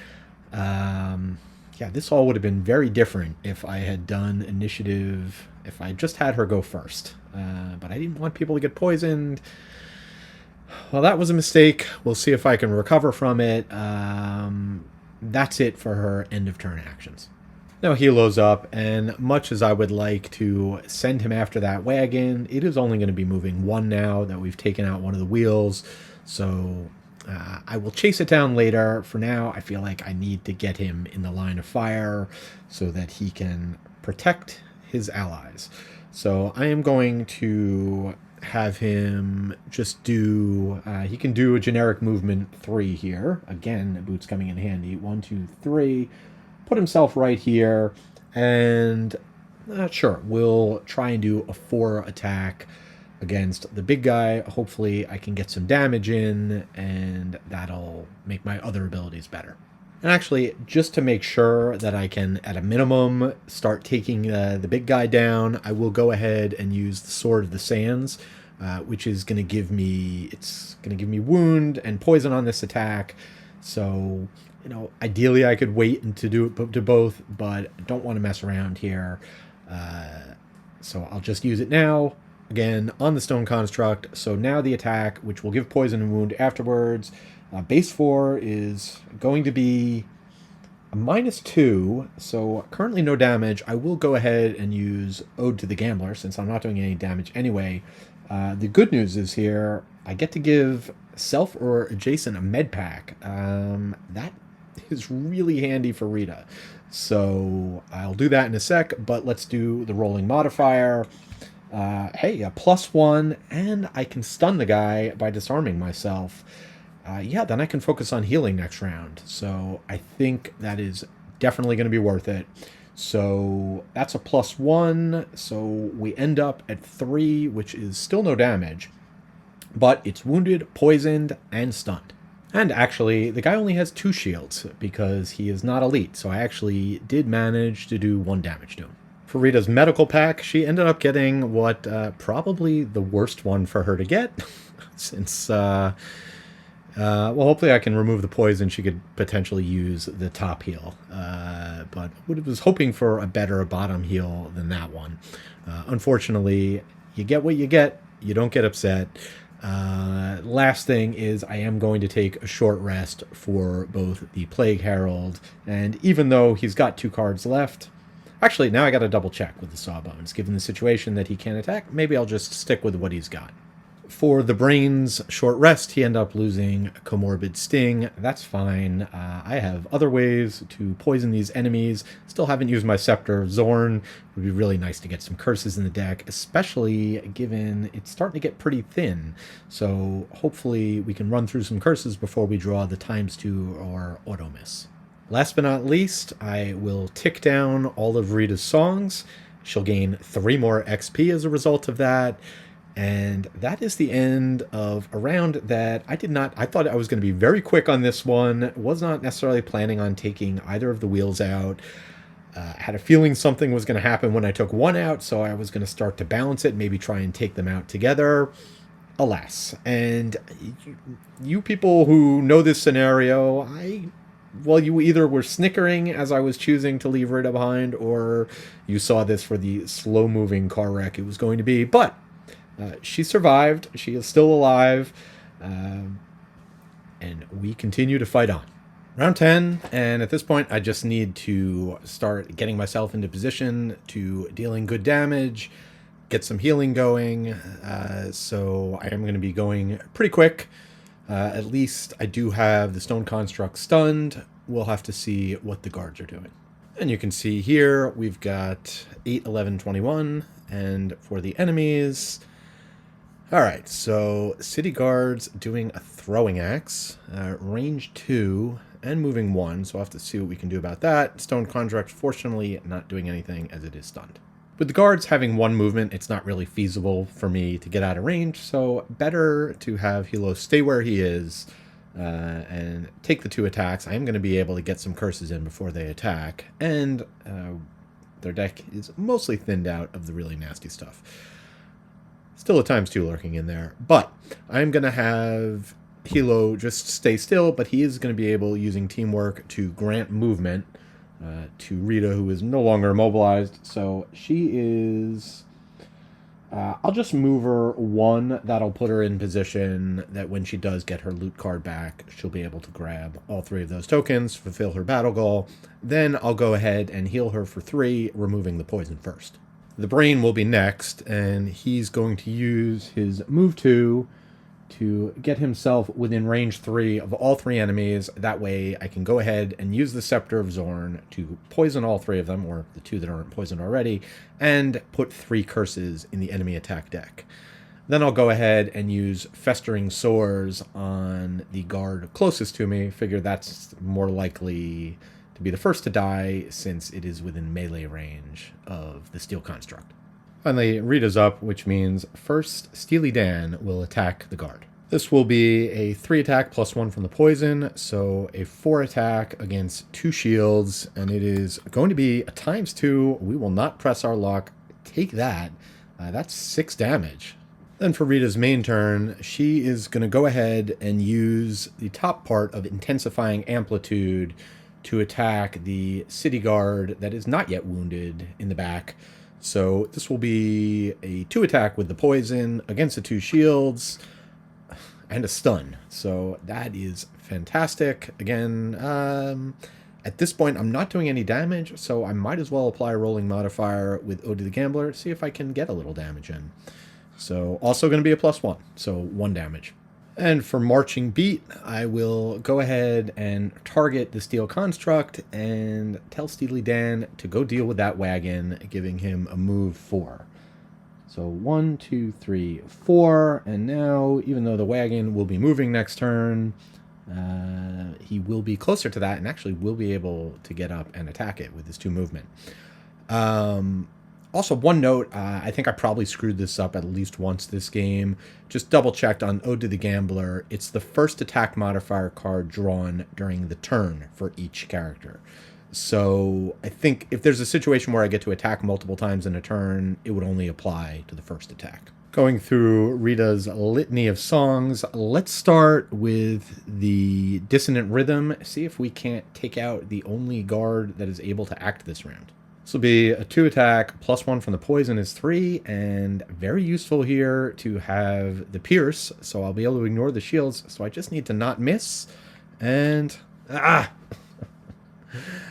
Yeah, this all would have been very different if I had done initiative, if I just had her go first. But I didn't want people to get poisoned. Well, that was a mistake. We'll see if I can recover from it. That's it for her end of turn actions. Now Helo's up, and much as I would like to send him after that wagon, it is only going to be moving one now that we've taken out one of the wheels. So I will chase it down later. For now, I feel like I need to get him in the line of fire so that he can protect his allies. So I am going to have him just do, he can do a generic movement 3 here. Again, boots coming in handy. 1, 2, 3. Put himself right here, and sure, we'll try and do a 4 attack against the big guy. Hopefully I can get some damage in, and that'll make my other abilities better. And actually, just to make sure that I can, at a minimum, start taking the big guy down, I will go ahead and use the Sword of the Sands, which is going to give me, it's going to give me wound and poison on this attack. So, you know, ideally I could wait and to do it to both, but I don't want to mess around here. So I'll just use it now, again, on the stone construct. So now the attack, which will give poison and wound afterwards. Base 4 is going to be a -2, so currently no damage. I will go ahead and use Ode to the Gambler, since I'm not doing any damage anyway. The good news is here, I get to give self or adjacent a med pack. That is really handy for Rita. So I'll do that in a sec, but let's do the rolling modifier. Hey, a +1, and I can stun the guy by disarming myself. Yeah, then I can focus on healing next round. So I think that is definitely going to be worth it. So that's a +1. So we end up at 3, which is still no damage. But it's wounded, poisoned, and stunned. And actually, the guy only has 2 shields because he is not elite. So I actually did manage to do 1 damage to him. For Rita's medical pack, she ended up getting what probably the worst one for her to get. Since... well, hopefully I can remove the poison. She could potentially use the top heal. But was hoping for a better bottom heal than that one. Unfortunately, you get what you get. You don't get upset. Last thing is I am going to take a short rest for both the Plague Herald, and even though he's got 2 cards left... Actually, now I got to double check with the Sawbones. Given the situation that he can't attack, maybe I'll just stick with what he's got. For the Brain's short rest, he ended up losing Comorbid Sting. That's fine. I have other ways to poison these enemies. Still haven't used my Scepter of Zorn. It would be really nice to get some curses in the deck, especially given it's starting to get pretty thin. So hopefully we can run through some curses before we draw the ×2 or Auto Miss. Last but not least, I will tick down all of Rita's songs. She'll gain 3 more XP as a result of that. And that is the end of a round that I thought I was going to be very quick on this one. Was not necessarily planning on taking either of the wheels out. Had a feeling something was going to happen when I took one out, so I was going to start to balance it, maybe try and take them out together. Alas. And you people who know this scenario, well, you either were snickering as I was choosing to leave Rita behind, or you saw this for the slow-moving car wreck it was going to be. But she survived. She is still alive. And we continue to fight on. Round 10, and at this point, I just need to start getting myself into position to dealing good damage, get some healing going. So I am going to be going pretty quick. At least I do have the Stone Construct stunned. We'll have to see what the guards are doing. And you can see here, we've got 8, 11, 21. And for the enemies... All right, so City Guards doing a throwing axe, range 2, and moving 1, so I'll have to see what we can do about that. Stone Construct, fortunately, not doing anything as it is stunned. With the guards having 1 movement, it's not really feasible for me to get out of range, so better to have Helo stay where he is and take the 2 attacks. I am going to be able to get some curses in before they attack, and their deck is mostly thinned out of the really nasty stuff. Still a ×2 lurking in there. But I'm going to have Helo just stay still, but he is going to be able, using teamwork, to grant movement to Rita, who is no longer immobilized. So she is... I'll just move her 1. That'll put her in position that when she does get her loot card back, she'll be able to grab all 3 of those tokens, fulfill her battle goal. Then I'll go ahead and heal her for 3, removing the poison first. The Brain will be next, and he's going to use his move 2 to get himself within range 3 of all 3 enemies. That way I can go ahead and use the Scepter of Zorn to poison all 3 of them, or the 2 that aren't poisoned already, and put 3 curses in the enemy attack deck. Then I'll go ahead and use Festering Sores on the guard closest to me. Figure that's more likely to be the first to die, since it is within melee range of the Steel Construct. Finally, Rita's up, which means first Steely Dan will attack the guard. This will be a 3 attack plus 1 from the poison, so a 4 attack against 2 shields, and it is going to be a ×2. We will not press our luck. Take that. That's 6 damage. Then for Rita's main turn, she is going to go ahead and use the top part of Intensifying Amplitude to attack the city guard that is not yet wounded in the back. So this will be a 2 attack with the poison against the 2 shields and a stun. So that is fantastic. Again, at this point, I'm not doing any damage, so I might as well apply a rolling modifier with Ode to the Gambler, see if I can get a little damage in. So also going to be a +1, so 1 damage. And for Marching Beat, I will go ahead and target the Steel Construct and tell Steely Dan to go deal with that wagon, giving him a move 4. So 1, 2, 3, 4, and now, even though the wagon will be moving next turn, he will be closer to that and actually will be able to get up and attack it with his 2 movement. Also, one note, I think I probably screwed this up at least once this game. Just double-checked on Ode to the Gambler. It's the first attack modifier card drawn during the turn for each character. So I think if there's a situation where I get to attack multiple times in a turn, it would only apply to the first attack. Going through Rita's litany of songs, let's start with the Dissonant Rhythm. See if we can't take out the only guard that is able to act this round. This will be a 2 attack, +1 from the poison is 3, and very useful here to have the Pierce, so I'll be able to ignore the shields, so I just need to not miss, and...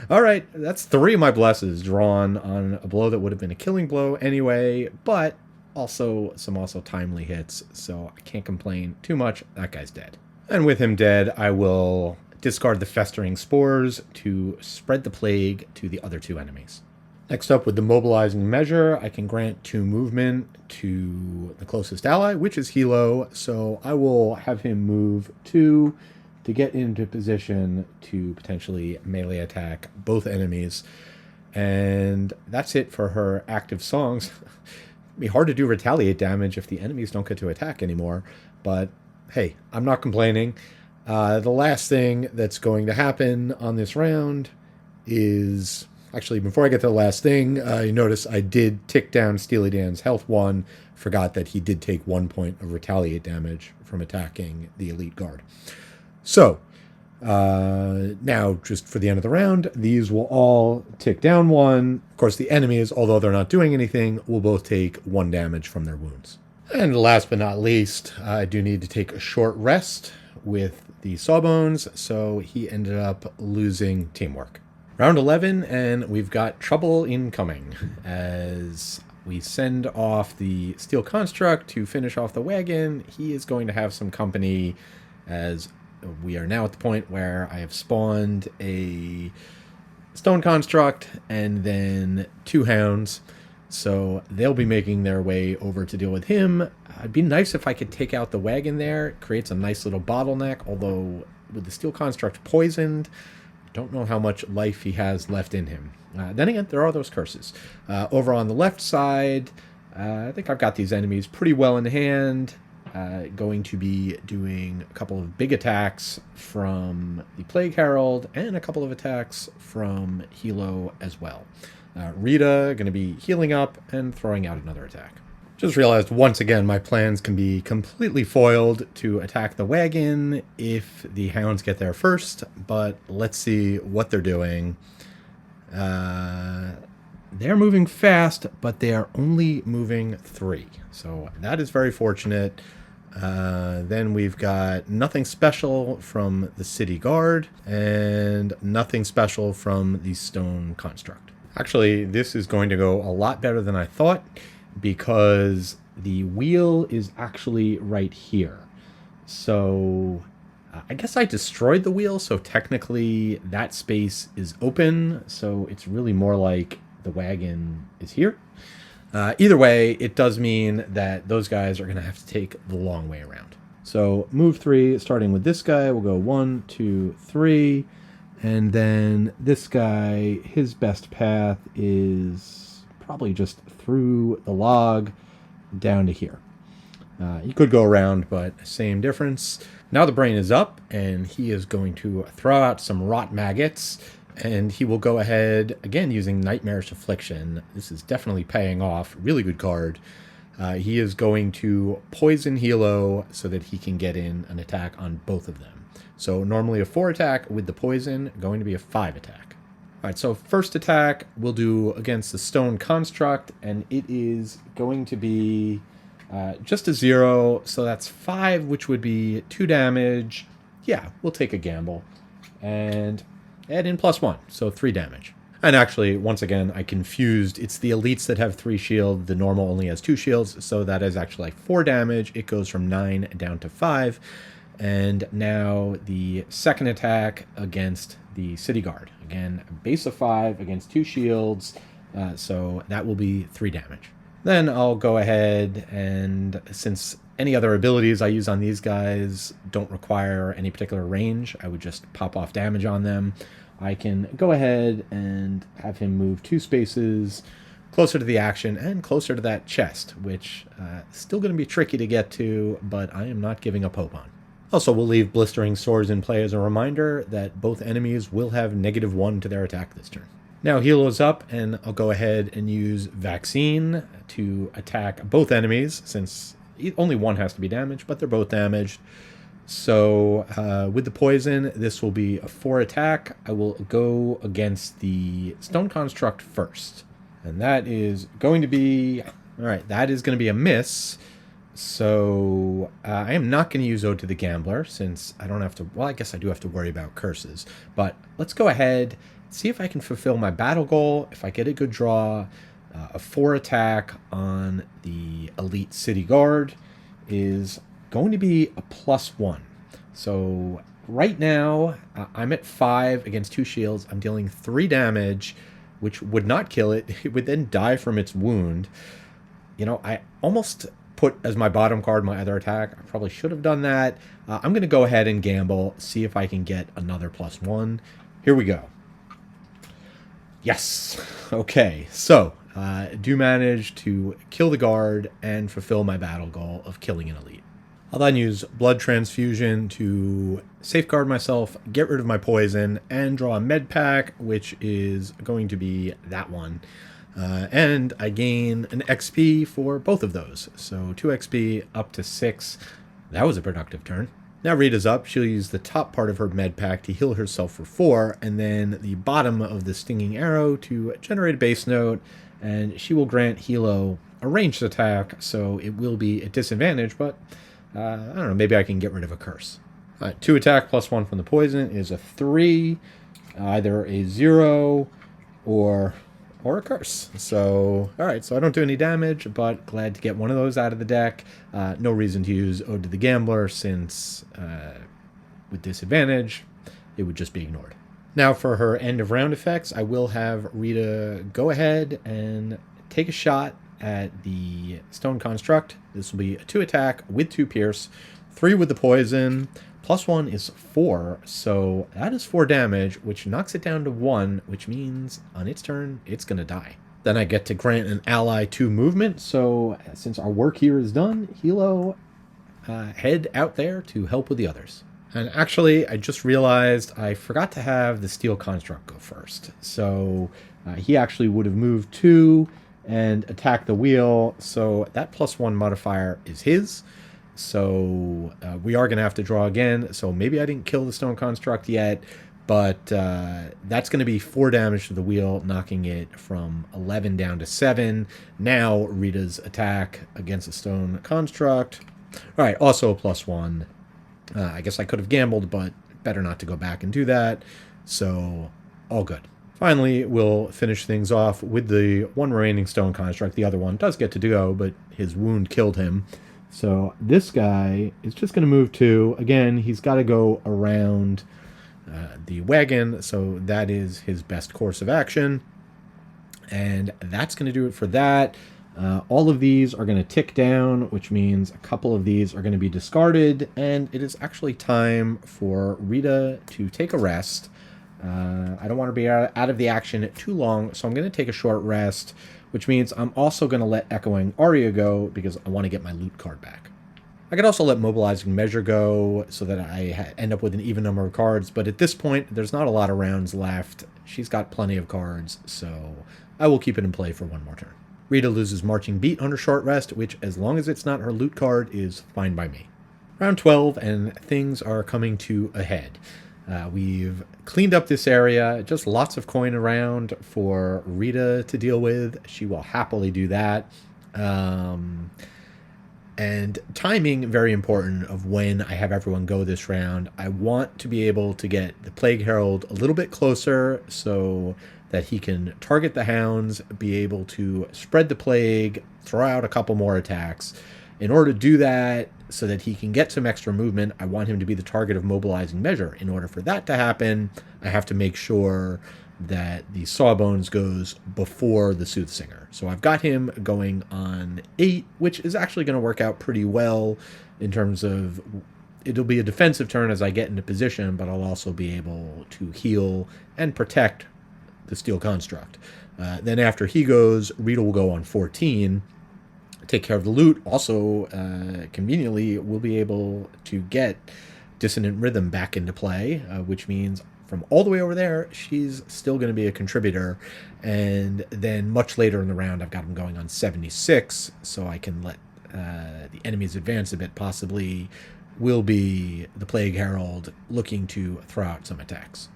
Alright, that's 3 of my blesses drawn on a blow that would have been a killing blow anyway, but also some timely hits, so I can't complain too much. That guy's dead. And with him dead, I will discard the Festering Spores to spread the plague to the other 2 enemies. Next up, with the Mobilizing Measure, I can grant 2 movement to the closest ally, which is Helo, so I will have him move 2 to get into position to potentially melee attack both enemies. And that's it for her active songs. It'd be hard to do retaliate damage if the enemies don't get to attack anymore, but hey, I'm not complaining. The last thing that's going to happen on this round is... Actually, before I get to the last thing, you notice I did tick down Steely Dan's health 1. Forgot that he did take 1 point of retaliate damage from attacking the elite guard. So, now, just for the end of the round, these will all tick down 1. Of course, the enemies, although they're not doing anything, will both take 1 damage from their wounds. And last but not least, I do need to take a short rest with the Sawbones, so he ended up losing teamwork. Round 11, and we've got trouble incoming as we send off the Steel Construct to finish off the wagon. He is going to have some company, as we are now at the point where I have spawned a Stone Construct and then 2 Hounds. So they'll be making their way over to deal with him. It'd be nice if I could take out the wagon there. It creates a nice little bottleneck, although with the Steel Construct poisoned, don't know how much life he has left in him. Then again, there are those curses. Over on the left side, I think I've got these enemies pretty well in hand. Going to be doing a couple of big attacks from the Plague Herald and a couple of attacks from Helo as well. Rita going to be healing up and throwing out another attack. Just realized once again my plans can be completely foiled to attack the wagon if the hounds get there first, but let's see what they're doing. They're moving fast, but they are only moving 3. So that is very fortunate. Then we've got nothing special from the city guard and nothing special from the stone construct. Actually, this is going to go a lot better than I thought because the wheel is actually right here. So I guess I destroyed the wheel, so technically that space is open. So it's really more like the wagon is here. Either way, it does mean that those guys are going to have to take the long way around. So move 3, starting with this guy, we'll go 1, 2, 3. And then this guy, his best path is probably just through the log down to here. He could go around, but same difference. Now the brain is up, and he is going to throw out some rot maggots, and he will go ahead, again, using Nightmarish Affliction. This is definitely paying off. Really good card. He is going to poison Helo so that he can get in an attack on both of them. So normally a 4 attack with the poison, going to be a 5 attack. All right, so first attack we'll do against the stone construct, and it is going to be just a 0, so that's 5, which would be 2 damage. Yeah, we'll take a gamble. And add in +1, so 3 damage. And actually, once again, I confused. It's the elites that have 3 shield. The normal only has 2 shields, so that is actually like 4 damage. It goes from 9 down to 5. And now the second attack against the city guard. Again, base of 5 against 2 shields, so that will be 3 damage. Then I'll go ahead and, since any other abilities I use on these guys don't require any particular range, I would just pop off damage on them. I can go ahead and have him move 2 spaces closer to the action and closer to that chest, which is still going to be tricky to get to, but I am not giving up hope on. Also, we'll leave Blistering Swords in play as a reminder that both enemies will have -1 to their attack this turn. Now Helo's up, and I'll go ahead and use Vaccine to attack both enemies, since only one has to be damaged, but they're both damaged. So with the poison, this will be a 4 attack. I will go against the stone construct first. And that is going to be... Alright, that is going to be a miss. So I am not going to use Ode to the Gambler, since I don't have to... Well, I guess I do have to worry about curses. But let's go ahead, see if I can fulfill my battle goal. If I get a good draw, a 4 attack on the elite city guard is going to be a +1. So right now, I'm at 5 against 2 shields. I'm dealing 3 damage, which would not kill it. It would then die from its wound. You know, I almost put as my bottom card my other attack. I probably should have done that. I'm going to go ahead and gamble, see if I can get another +1. Here we go. Yes. Okay, so do manage to kill the guard and fulfill my battle goal of killing an elite. I'll then use Blood Transfusion to safeguard myself, get rid of my poison, and draw a med pack, which is going to be that one. And I gain an XP for both of those. So 2 XP up to 6. That was a productive turn. Now Rita's up. She'll use the top part of her med pack to heal herself for 4, and then the bottom of the Stinging Arrow to generate a base note, and she will grant Helo a ranged attack, so it will be a disadvantage, but I don't know, maybe I can get rid of a curse. 2 attack +1 from the poison is a 3, either a 0 or a curse. So, alright, so I don't do any damage, but glad to get one of those out of the deck. No reason to use Ode to the Gambler, since with disadvantage, it would just be ignored. Now for her end of round effects, I will have Rita go ahead and take a shot at the stone construct. This will be a 2 attack with 2 pierce, 3 with the poison, +1 is 4, so that is 4 damage, which knocks it down to 1, which means on its turn, it's going to die. Then I get to grant an ally 2 movement, so since our work here is done, Helo, head out there to help with the others. And actually, I just realized I forgot to have the steel construct go first. So he actually would have moved 2, and attack the wheel. So that +1 modifier is his. So we are going to have to draw again. So maybe I didn't kill the stone construct yet, but that's going to be 4 damage to the wheel, knocking it from 11 down to 7. Now Rita's attack against the stone construct. All right, also a +1. I guess I could have gambled, but better not to go back and do that. So all good. Finally, we'll finish things off with the one remaining stone construct. The other one does get to go, but his wound killed him. So this guy is just going to move 2. Again, he's got to go around the wagon, so that is his best course of action. And that's going to do it for that. All of these are going to tick down, which means a couple of these are going to be discarded, and it is actually time for Rita to take a rest. I don't want to be out of the action too long, so I'm going to take a short rest, which means I'm also going to let Echoing Aria go because I want to get my loot card back. I could also let Mobilizing Measure go so that I end up with an even number of cards, but at this point, there's not a lot of rounds left. She's got plenty of cards, so I will keep it in play for one more turn. Rita loses Marching Beat on her short rest, which, as long as it's not her loot card, is fine by me. Round 12, and things are coming to a head. We've cleaned up this area, just lots of coin around for Rita to deal with. She will happily do that. And timing, very important, of when I have everyone go this round. I want to be able to get the Plague Herald a little bit closer so that he can target the hounds, be able to spread the plague, throw out a couple more attacks. In order to do that, so that he can get some extra movement, I want him to be the target of Mobilizing Measure. In order for that to happen, I have to make sure that the Sawbones goes before the Soothsinger. So I've got him going on 8, which is actually going to work out pretty well in terms of it'll be a defensive turn as I get into position, but I'll also be able to heal and protect the Steel Construct. Then after he goes, Rita will go on 14, take care of the loot. Also, conveniently, we'll be able to get Dissonant Rhythm back into play, which means from all the way over there, she's still going to be a contributor. And then much later in the round, I've got him going on 76, so I can let the enemies advance a bit. Possibly will be the Plague Herald looking to throw out some attacks.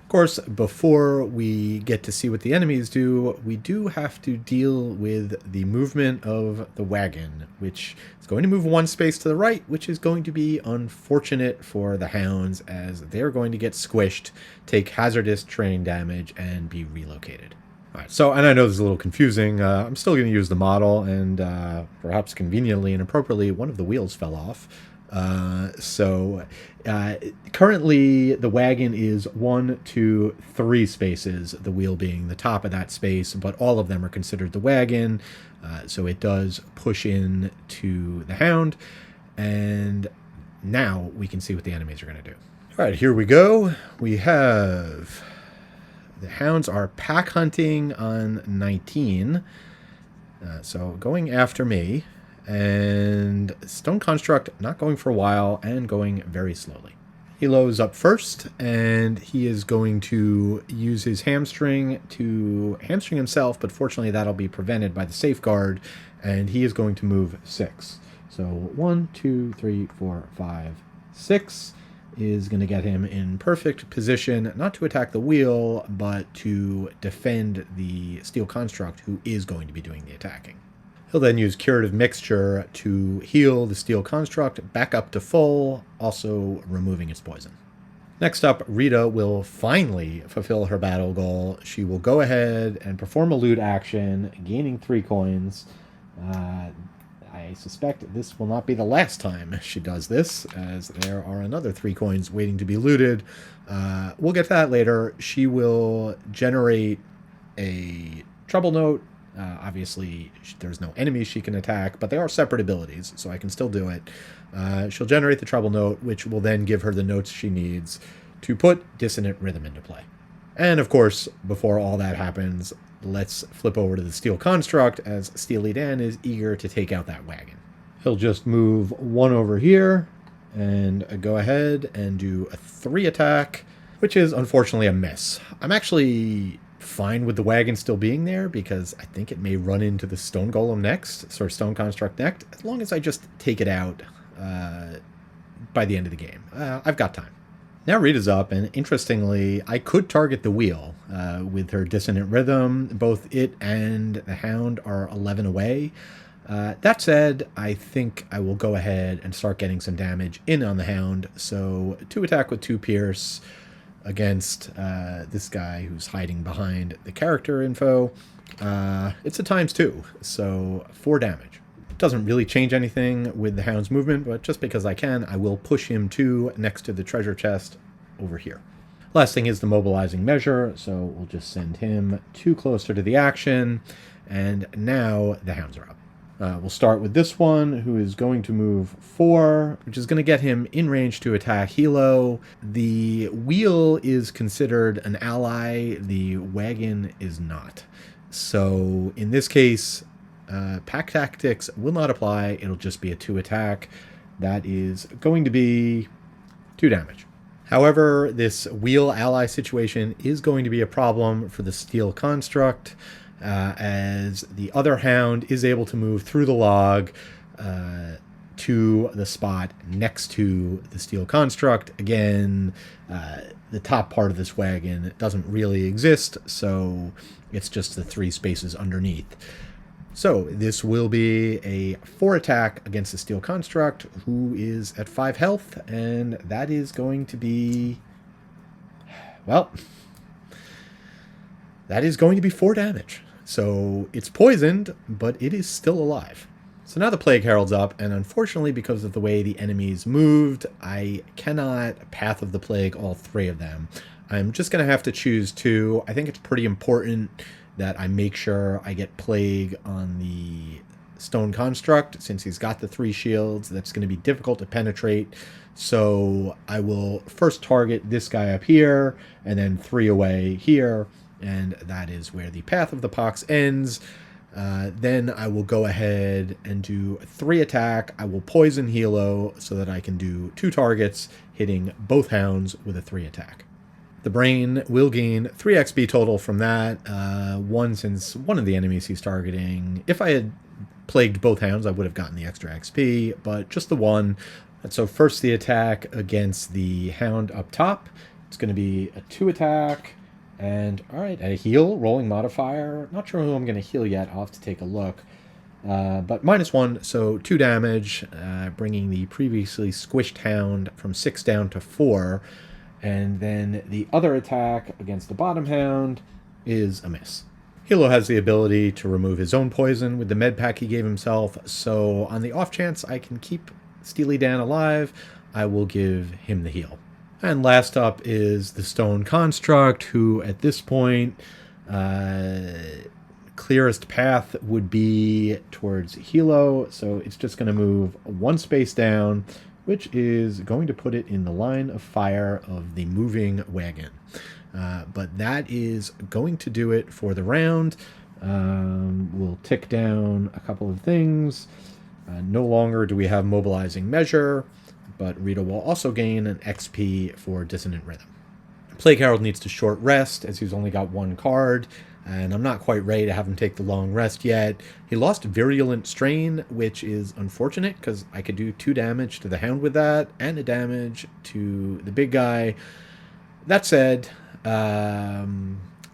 Of course, before we get to see what the enemies do, we do have to deal with the movement of the wagon, which is going to move 1 space to the right, which is going to be unfortunate for the hounds as they're going to get squished, take hazardous terrain damage, and be relocated. All right, so, and I know this is a little confusing. I'm still going to use the model, and perhaps conveniently and appropriately, one of the wheels fell off. Currently the wagon is 1, 2, 3 spaces, the wheel being the top of that space, but all of them are considered the wagon. So it does push in to the hound, and now we can see what the enemies are going to do. All right, here we go. We have the hounds are pack hunting on 19. So going after me. And Stone Construct not going for a while and going very slowly. Helo's up first, and he is going to use his hamstring to hamstring himself, but fortunately that'll be prevented by the safeguard, and he is going to move 6. So 1, 2, 3, 4, 5, 6 is going to get him in perfect position, not to attack the wheel, but to defend the Steel Construct, who is going to be doing the attacking. He'll then use Curative Mixture to heal the Steel Construct back up to full, also removing its poison. Next up, Rita will finally fulfill her battle goal. She will go ahead and perform a loot action, gaining 3 coins. I suspect this will not be the last time she does this, as there are another 3 coins waiting to be looted. We'll get to that later. She will generate a Trouble Note. Obviously, there's no enemies she can attack, but they are separate abilities, so I can still do it. She'll generate the Trouble Note, which will then give her the notes she needs to put Dissonant Rhythm into play. And of course, before all that happens, let's flip over to the Steel Construct, as Steely Dan is eager to take out that wagon. He'll just move 1 over here, and go ahead and do a 3 attack, which is unfortunately a miss. I'm actually fine with the wagon still being there because I think it may run into the stone golem next, sort of stone construct next, as long as I just take it out by the end of the game. I've got time. Now Rita's up, and interestingly, I could target the wheel with her dissonant rhythm. Both it and the hound are 11 away. That said, I think I will go ahead and start getting some damage in on the hound. So 2 attack with 2 pierce against this guy who's hiding behind the character info. It's a ×2, so 4 damage. Doesn't really change anything with the hound's movement, but just because I can, I will push him to next to the treasure chest over here. Last thing is the mobilizing measure, so we'll just send him 2 closer to the action, and now the hounds are up. We'll start with this one, who is going to move 4, which is going to get him in range to attack Helo. The wheel is considered an ally, the wagon is not. So in this case, pack tactics will not apply. It'll just be a 2 attack. That is going to be 2 damage. However, this wheel ally situation is going to be a problem for the steel construct, as the other hound is able to move through the log to the spot next to the steel construct. Again, the top part of this wagon doesn't really exist, so it's just the 3 spaces underneath. So this will be a 4 attack against the steel construct, who is at 5 health, and that is going to be, well, that is going to be 4 damage. So it's poisoned, but it is still alive. So now the Plague Herald's up, and unfortunately, because of the way the enemies moved, I cannot Path of the Plague all 3 of them. I'm just going to have to choose 2. I think it's pretty important that I make sure I get Plague on the stone construct, since he's got the 3 shields. That's going to be difficult to penetrate. So I will first target this guy up here, and then 3 away here, and that is where the Path of the Pox ends. Then I will go ahead and do a 3 attack. I will poison Helo so that I can do 2 targets, hitting both hounds with a 3 attack. The brain will gain 3 XP total from that, 1 since one of the enemies he's targeting. If I had plagued both hounds, I would have gotten the extra XP, but just the 1. And so first the attack against the hound up top. It's going to be a 2 attack, and alright, a heal, rolling modifier. Not sure who I'm going to heal yet, I'll have to take a look. But -1, so 2 damage, bringing the previously squished hound from 6 down to 4. And then the other attack against the bottom hound is a miss. Helo has the ability to remove his own poison with the med pack he gave himself, so on the off chance I can keep Steely Dan alive, I will give him the heal. And last up is the stone construct, who at this point, clearest path would be towards Helo, so it's just going to move 1 space down, which is going to put it in the line of fire of the moving wagon. But that is going to do it for the round. We'll tick down a couple of things. No longer do we have mobilizing measure, but Rita will also gain an XP for dissonant rhythm. Plague Herald needs to short rest, as he's only got 1 card, and I'm not quite ready to have him take the long rest yet. He lost Virulent Strain, which is unfortunate, because I could do 2 damage to the hound with that, and a damage to the big guy. That said, if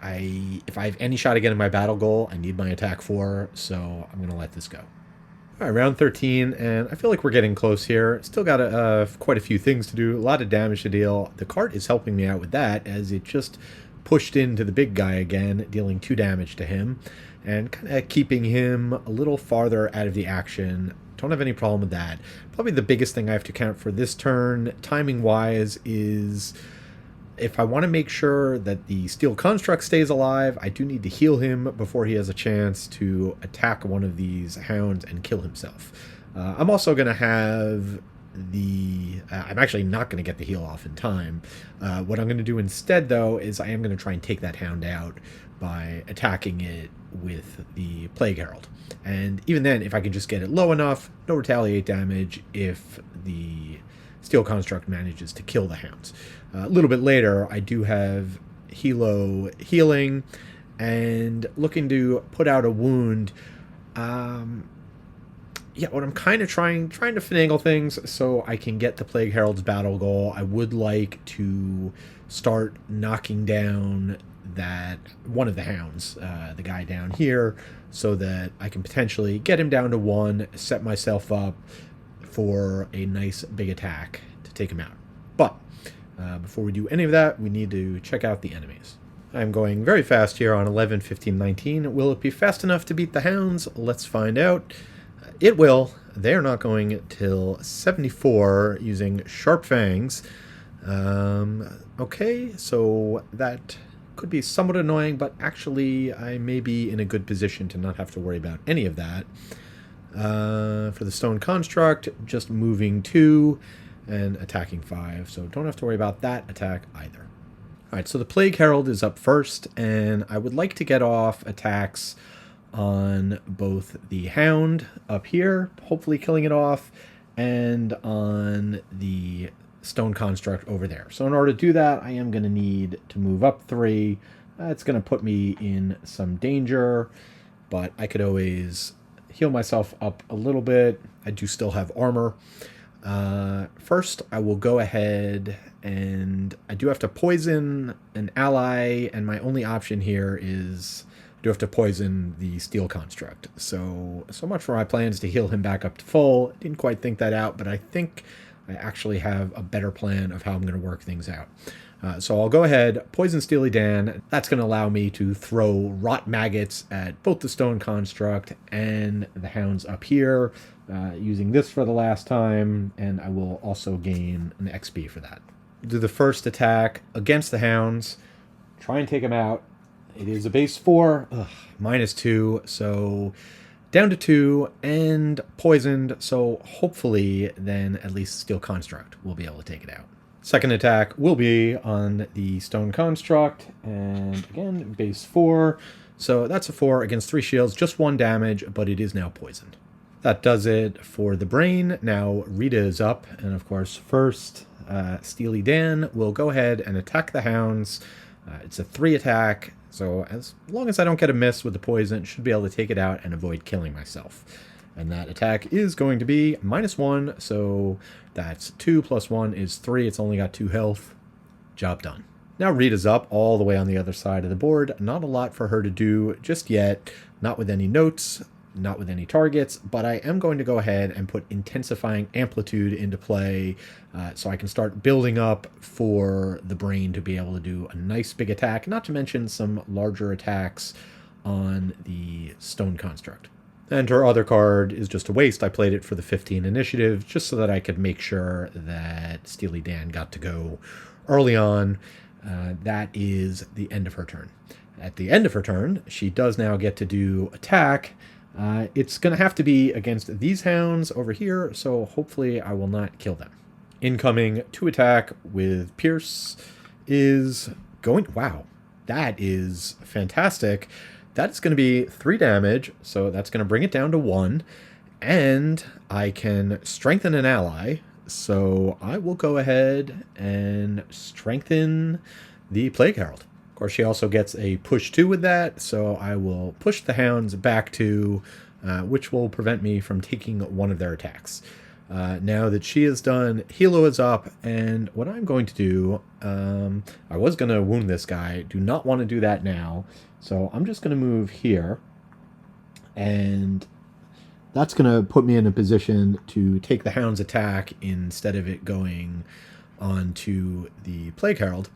I have any shot at getting my battle goal, I need my attack 4, so I'm going to let this go. All right, round 13, and I feel like we're getting close here. Still got quite a few things to do, a lot of damage to deal. The cart is helping me out with that, as it just pushed into the big guy again, dealing 2 damage to him, and kind of keeping him a little farther out of the action. Don't have any problem with that. Probably the biggest thing I have to count for this turn, timing-wise, is if I want to make sure that the steel construct stays alive, I do need to heal him before he has a chance to attack one of these hounds and kill himself. I'm also going to have I'm actually not going to get the heal off in time. What I'm going to do instead, though, is I am going to try and take that hound out by attacking it with the Plague Herald. And even then, if I can just get it low enough, no retaliate damage if the steel construct manages to kill the hounds. A little bit later, I do have Helo healing, and looking to put out a wound. Yeah, what I'm kind of trying to finagle things so I can get the Plague Herald's battle goal. I would like to start knocking down that one of the hounds, the guy down here, so that I can potentially get him down to 1, set myself up for a nice big attack to take him out. But before we do any of that, we need to check out the enemies. I'm going very fast here on 11, 15, 19. Will it be fast enough to beat the hounds? Let's find out. It will. They're not going till 74 using Sharp Fangs. Okay, so that could be somewhat annoying, but actually I may be in a good position to not have to worry about any of that. For the Stone Construct, just moving 2 and attacking 5, so don't have to worry about that attack either. Alright, so the Plague Herald is up first, and I would like to get off attacks on both the Hound up here, hopefully killing it off, and on the Stone Construct over there. So in order to do that, I am going to need to move up 3. It's going to put me in some danger, but I could always heal myself up a little bit. I do still have armor. First, I will go ahead and I do have to poison an ally, and my only option here is I do have to poison the Steel Construct. So much for my plans to heal him back up to full. Didn't quite think that out, but I think I actually have a better plan of how I'm going to work things out. So I'll go ahead, poison Steely Dan. That's going to allow me to throw rot maggots at both the Stone Construct and the hounds up here, using this for the last time, and I will also gain an XP for that. Do the first attack against the hounds, try and take them out. It is a base 4, -2, so down to 2 and poisoned, so hopefully then at least Steel Construct will be able to take it out. Second attack will be on the Stone Construct, and again, base 4. So that's a 4 against 3 shields, just 1 damage, but it is now poisoned. That does it for the brain. Now Rita is up, and of course first, Steely Dan will go ahead and attack the hounds. It's a 3 attack, so as long as I don't get a miss with the poison, should be able to take it out and avoid killing myself. And that attack is going to be -1, so that's 2 plus 1 is 3. It's only got 2 health. Job done. Now Rita's up all the way on the other side of the board. Not a lot for her to do just yet. Not with any notes, not with any targets, but I am going to go ahead and put Intensifying Amplitude into play so I can start building up for the brain to be able to do a nice big attack, not to mention some larger attacks on the Stone Construct. And her other card is just a waste. I played it for the 15 initiative just so that I could make sure that Steely Dan got to go early on. That is the end of her turn. At the end of her turn, she does now get to do attack. It's going to have to be against these hounds over here, so hopefully I will not kill them. Incoming to attack with Pierce is going... Wow, that is fantastic. That's going to be 3 damage, so that's going to bring it down to 1. And I can strengthen an ally, so I will go ahead and strengthen the Plague Herald. Of course, she also gets a push 2 with that, so I will push the hounds back 2, which will prevent me from taking one of their attacks. Now that she is done, Helo is up, and what I'm going to do, I was going to wound this guy, do not want to do that now, so I'm just going to move here, and that's going to put me in a position to take the hound's attack instead of it going onto the Plague Herald.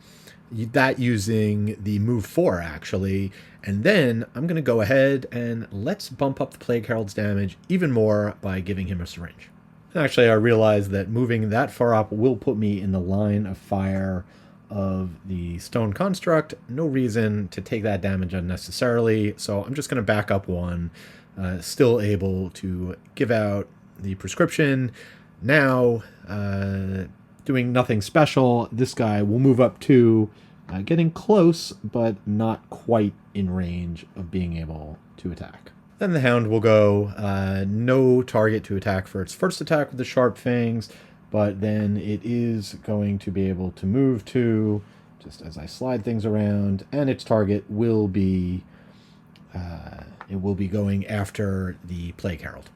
That using the move 4, actually, and then I'm going to go ahead and let's bump up the Plague Herald's damage even more by giving him a syringe. Actually, I realize that moving that far up will put me in the line of fire of the Stone Construct. No reason to take that damage unnecessarily, so I'm just going to back up 1. Still able to give out the prescription. Now, doing nothing special, this guy will move up 2, getting close, but not quite in range of being able to attack. Then the hound will go, no target to attack for its first attack with the Sharp Fangs, but then it is going to be able to move 2, just as I slide things around, and its target will be it will be going after the Plague Herald.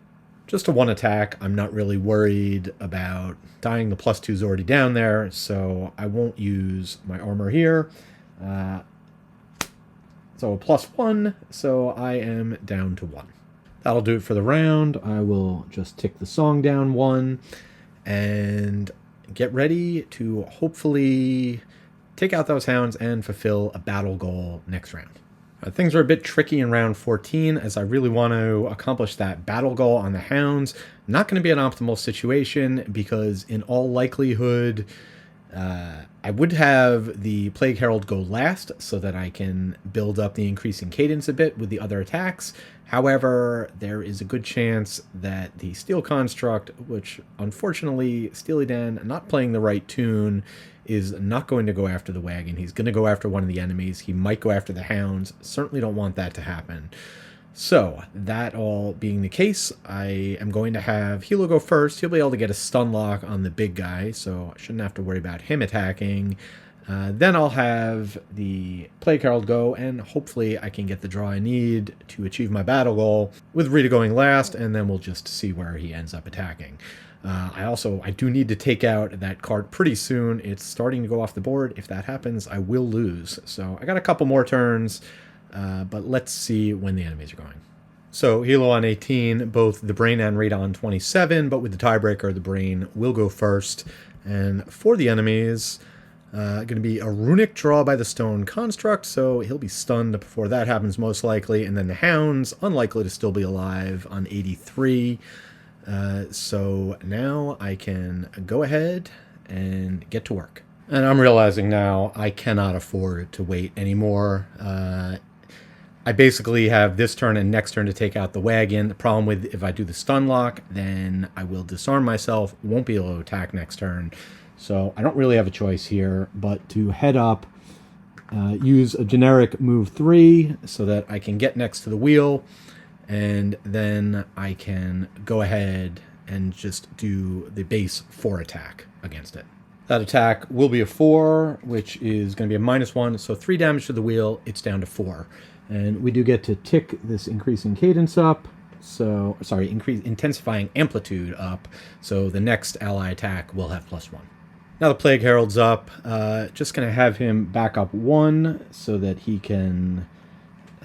Just a one attack. I'm not really worried about dying. The +2 is already down there, so I won't use my armor here. So a +1, so I am down to 1. That'll do it for the round. I will just tick the song down 1 and get ready to hopefully take out those hounds and fulfill a battle goal next round. Things are a bit tricky in round 14 as I really want to accomplish that battle goal on the hounds. Not going to be an optimal situation because in all likelihood I would have the Plague Herald go last so that I can build up the increasing cadence a bit with the other attacks. However, there is a good chance that the Steel Construct, which unfortunately Steely Dan not playing the right tune, is not going to go after the wagon. He's going to go after one of the enemies. He might go after the hounds. Certainly don't want that to happen. So, that all being the case, I am going to have Helo go first. He'll be able to get a stun lock on the big guy, so I shouldn't have to worry about him attacking. Then I'll have the Plague Herald go, and hopefully I can get the draw I need to achieve my battle goal, with Rita going last, and then we'll just see where he ends up attacking. I do need to take out that card pretty soon. It's starting to go off the board. If that happens, I will lose. So I got a couple more turns, but let's see when the enemies are going. So Helo on 18, both the Brain and Rita on 27, but with the tiebreaker, the Brain will go first. And for the enemies, going to be a runic draw by the Stone Construct, so he'll be stunned before that happens most likely. And then the Hounds, unlikely to still be alive on 83. So now I can go ahead and get to work. And I'm realizing now I cannot afford to wait anymore. I basically have this turn and next turn to take out the wagon. The problem with if I do the stun lock, then I will disarm myself, won't be able to attack next turn. So I don't really have a choice here, but to head up, use a generic move 3 so that I can get next to the wheel, and then I can go ahead and just do the base 4 attack against it. That attack will be a 4, which is going to be a -1, so 3 damage to the wheel, it's down to 4. And we do get to tick this increasing cadence up, intensifying amplitude up, so the next ally attack will have +1. Now the Plague Herald's up, just going to have him back up 1 so that he can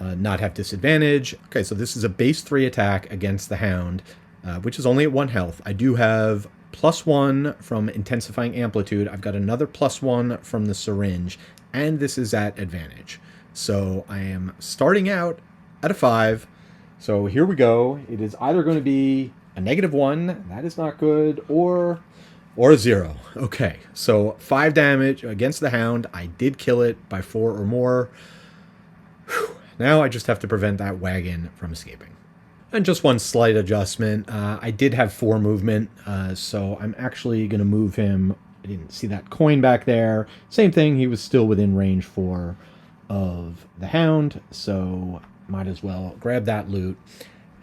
not have disadvantage. Okay, so this is a base 3 attack against the Hound, which is only at 1 health. I do have +1 from intensifying amplitude. I've got another +1 from the syringe, and this is at advantage. So I am starting out at a 5. So here we go. It is either going to be a -1, that is not good, or a 0. Okay, so 5 damage against the Hound. I did kill it by 4 or more. Whew. Now I just have to prevent that wagon from escaping. And just one slight adjustment. I did have 4 movement, so I'm actually going to move him. I didn't see that coin back there. Same thing, he was still within range 4 of the Hound, so might as well grab that loot,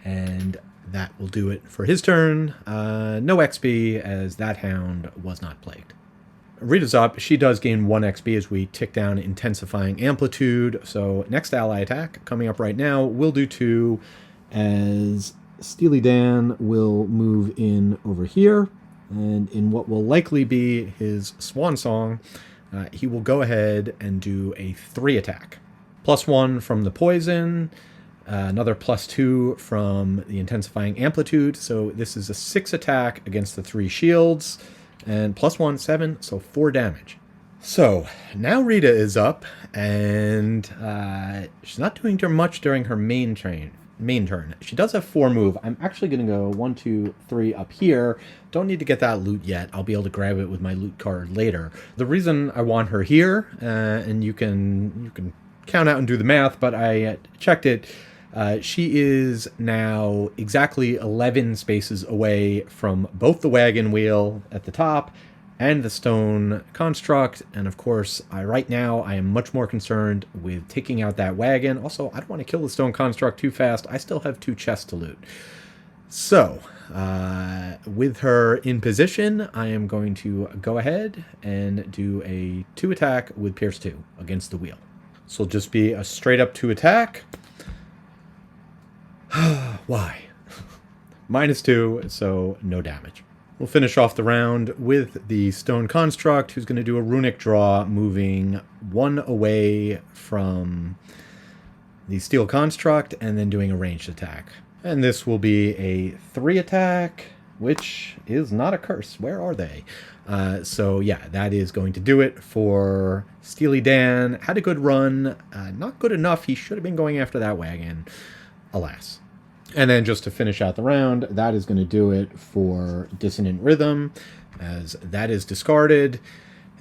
and that will do it for his turn. No XP, as that Hound was not plagued. Rita's up. She does gain 1 XP as we tick down intensifying amplitude. So next ally attack coming up right now will do 2, as Steely Dan will move in over here, and in what will likely be his swan song, he will go ahead and do a 3 attack. +1 from the poison, another +2 from the intensifying amplitude. So this is a 6 attack against the 3 shields, and +1, 7, so 4 damage. So now Rita is up, and she's not doing too much during her main turn. She does have 4 move. I'm actually going to go 1, 2, 3 up here. Don't need to get that loot yet. I'll be able to grab it with my loot card later. The reason I want her here, and you can count out and do the math, but I checked it. She is now exactly 11 spaces away from both the wagon wheel at the top and the Stone Construct, and of course, right now I am much more concerned with taking out that wagon. Also, I don't want to kill the Stone Construct too fast. I still have 2 chests to loot. So, with her in position, I am going to go ahead and do a 2 attack with Pierce 2 against the wheel. So it'll just be a straight up 2 attack. Why? -2, so no damage. We'll finish off the round with the Stone Construct, who's going to do a runic draw, moving 1 away from the Steel Construct, and then doing a ranged attack. And this will be a 3 attack, which is not a curse. Where are they? So yeah, that is going to do it for Steely Dan. Had a good run. Not good enough. He should have been going after that wagon. Alas. And then just to finish out the round, that is going to do it for Dissonant Rhythm, as that is discarded.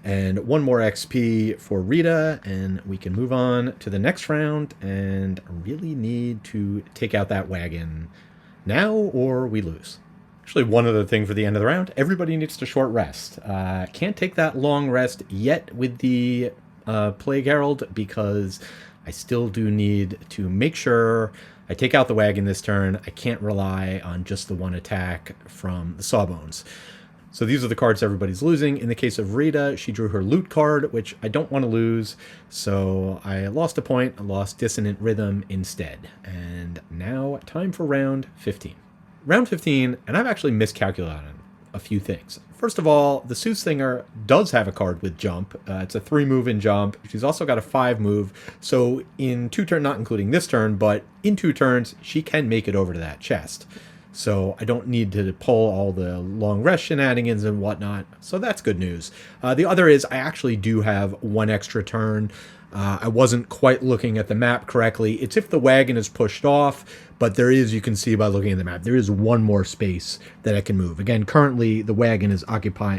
And 1 more XP for Rita, and we can move on to the next round and really need to take out that wagon now or we lose. Actually, one other thing for the end of the round, everybody needs to short rest. Can't take that long rest yet with the Plague Herald, because I still do need to make sure I take out the wagon this turn. I can't rely on just the 1 attack from the Sawbones. So these are the cards everybody's losing. In the case of Rita, she drew her loot card, which I don't want to lose. So I lost a point. I lost Dissonant Rhythm instead. And now time for round 15. Round 15, and I've actually miscalculated on a few things. First of all, the Soothsayer does have a card with jump. It's a 3-move in jump. She's also got a 5-move. So in 2 turns, not including this turn, but in 2 turns, she can make it over to that chest. So I don't need to pull all the long rest shenanigans and whatnot. So that's good news. The other is I actually do have 1 extra turn. I wasn't quite looking at the map correctly. It's if the wagon is pushed off, but there is, you can see by looking at the map, there is 1 more space that I can move. Again, currently the wagon is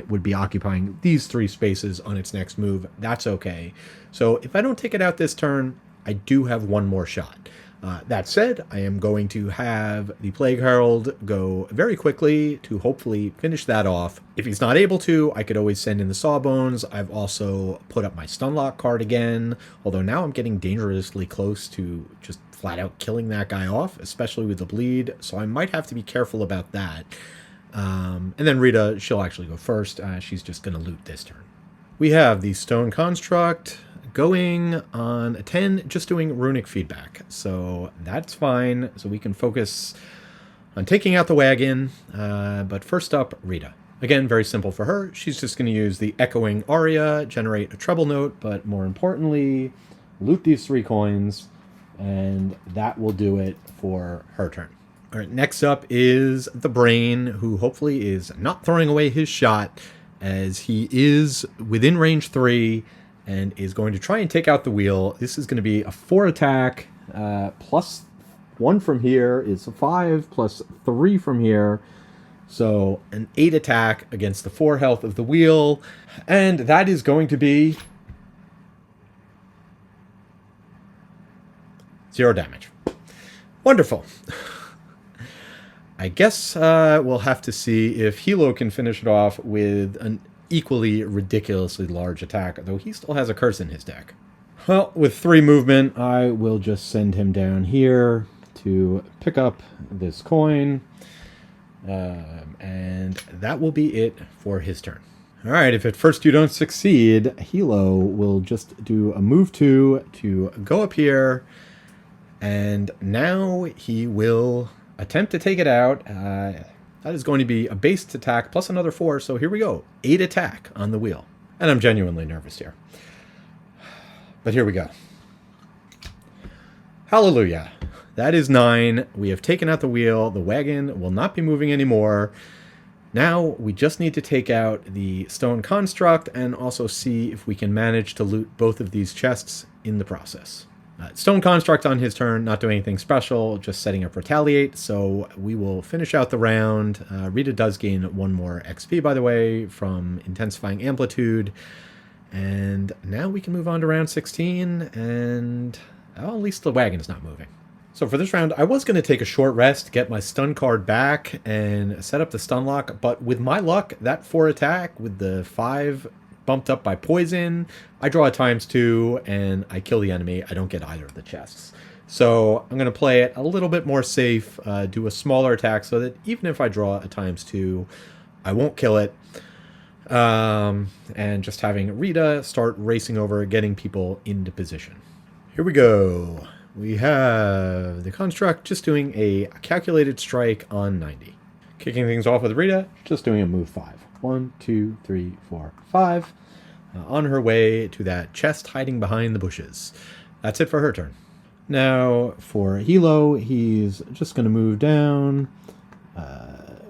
would be occupying these 3 spaces on its next move. That's okay. So if I don't take it out this turn, I do have 1 more shot. That said, I am going to have the Plague Herald go very quickly to hopefully finish that off. If he's not able to, I could always send in the Sawbones. I've also put up my Stunlock card again, although now I'm getting dangerously close to just flat out killing that guy off, especially with the bleed, so I might have to be careful about that. And then Rita, she'll actually go first. She's just going to loot this turn. We have the Stone Construct going on a 10, just doing runic feedback. So that's fine. So we can focus on taking out the wagon. But first up, Rita. Again, very simple for her. She's just going to use the Echoing Aria, generate a treble note, but more importantly, loot these 3 coins, and that will do it for her turn. All right, next up is the Brain, who hopefully is not throwing away his shot, as he is within range 3, and is going to try and take out the wheel. This is going to be a 4 attack, plus 1 from here is a 5, plus 3 from here. So an 8 attack against the 4 health of the wheel. And that is going to be 0 damage. Wonderful. I guess we'll have to see if Helo can finish it off with an equally ridiculously large attack, though he still has a curse in his deck. Well, with 3 movement, I will just send him down here to pick up this coin, and that will be it for his turn. All right, if at first you don't succeed, Helo will just do a move 2 to go up here, and now he will attempt to take it out. That is going to be a based attack plus another 4, so here we go. 8 attack on the wheel. And I'm genuinely nervous here. But here we go. Hallelujah. That is 9. We have taken out the wheel. The wagon will not be moving anymore. Now we just need to take out the Stone Construct and also see if we can manage to loot both of these chests in the process. Stone Construct on his turn, not doing anything special, just setting up Retaliate, so we will finish out the round. Rita does gain 1 more XP, by the way, from Intensifying Amplitude, and now we can move on to round 16, and well, at least the wagon is not moving. So for this round, I was going to take a short rest, get my stun card back, and set up the stun lock, but with my luck, that 4 attack with the 5 bumped up by poison, I draw a ×2 and I kill the enemy. I don't get either of the chests. So I'm going to play it a little bit more safe, do a smaller attack so that even if I draw a ×2, I won't kill it. And just having Rita start racing over, getting people into position. Here we go. we have the construct just doing a calculated strike on 90. Kicking things off with Rita, just doing a move 5. 1, 2, 3, 4, 5. On her way to that chest hiding behind the bushes. That's it for her turn. Now, for Helo, he's just going to move down,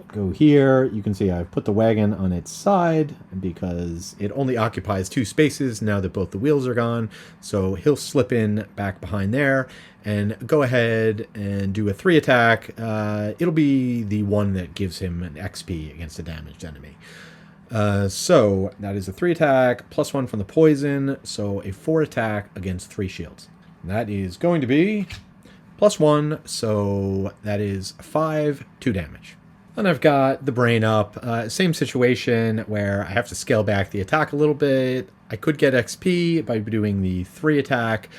go here. You can see I've put the wagon on its side because it only occupies 2 spaces now that both the wheels are gone. So he'll slip in back behind there and go ahead and do a 3 attack. It'll be the one that gives him an XP against a damaged enemy. So that is a 3 attack, +1 from the poison, so a 4 attack against 3 shields. And that is going to be +1, so that is 5, 2 damage. And I've got the brain up. Same situation where I have to scale back the attack a little bit. I could get XP by doing the 3 attack,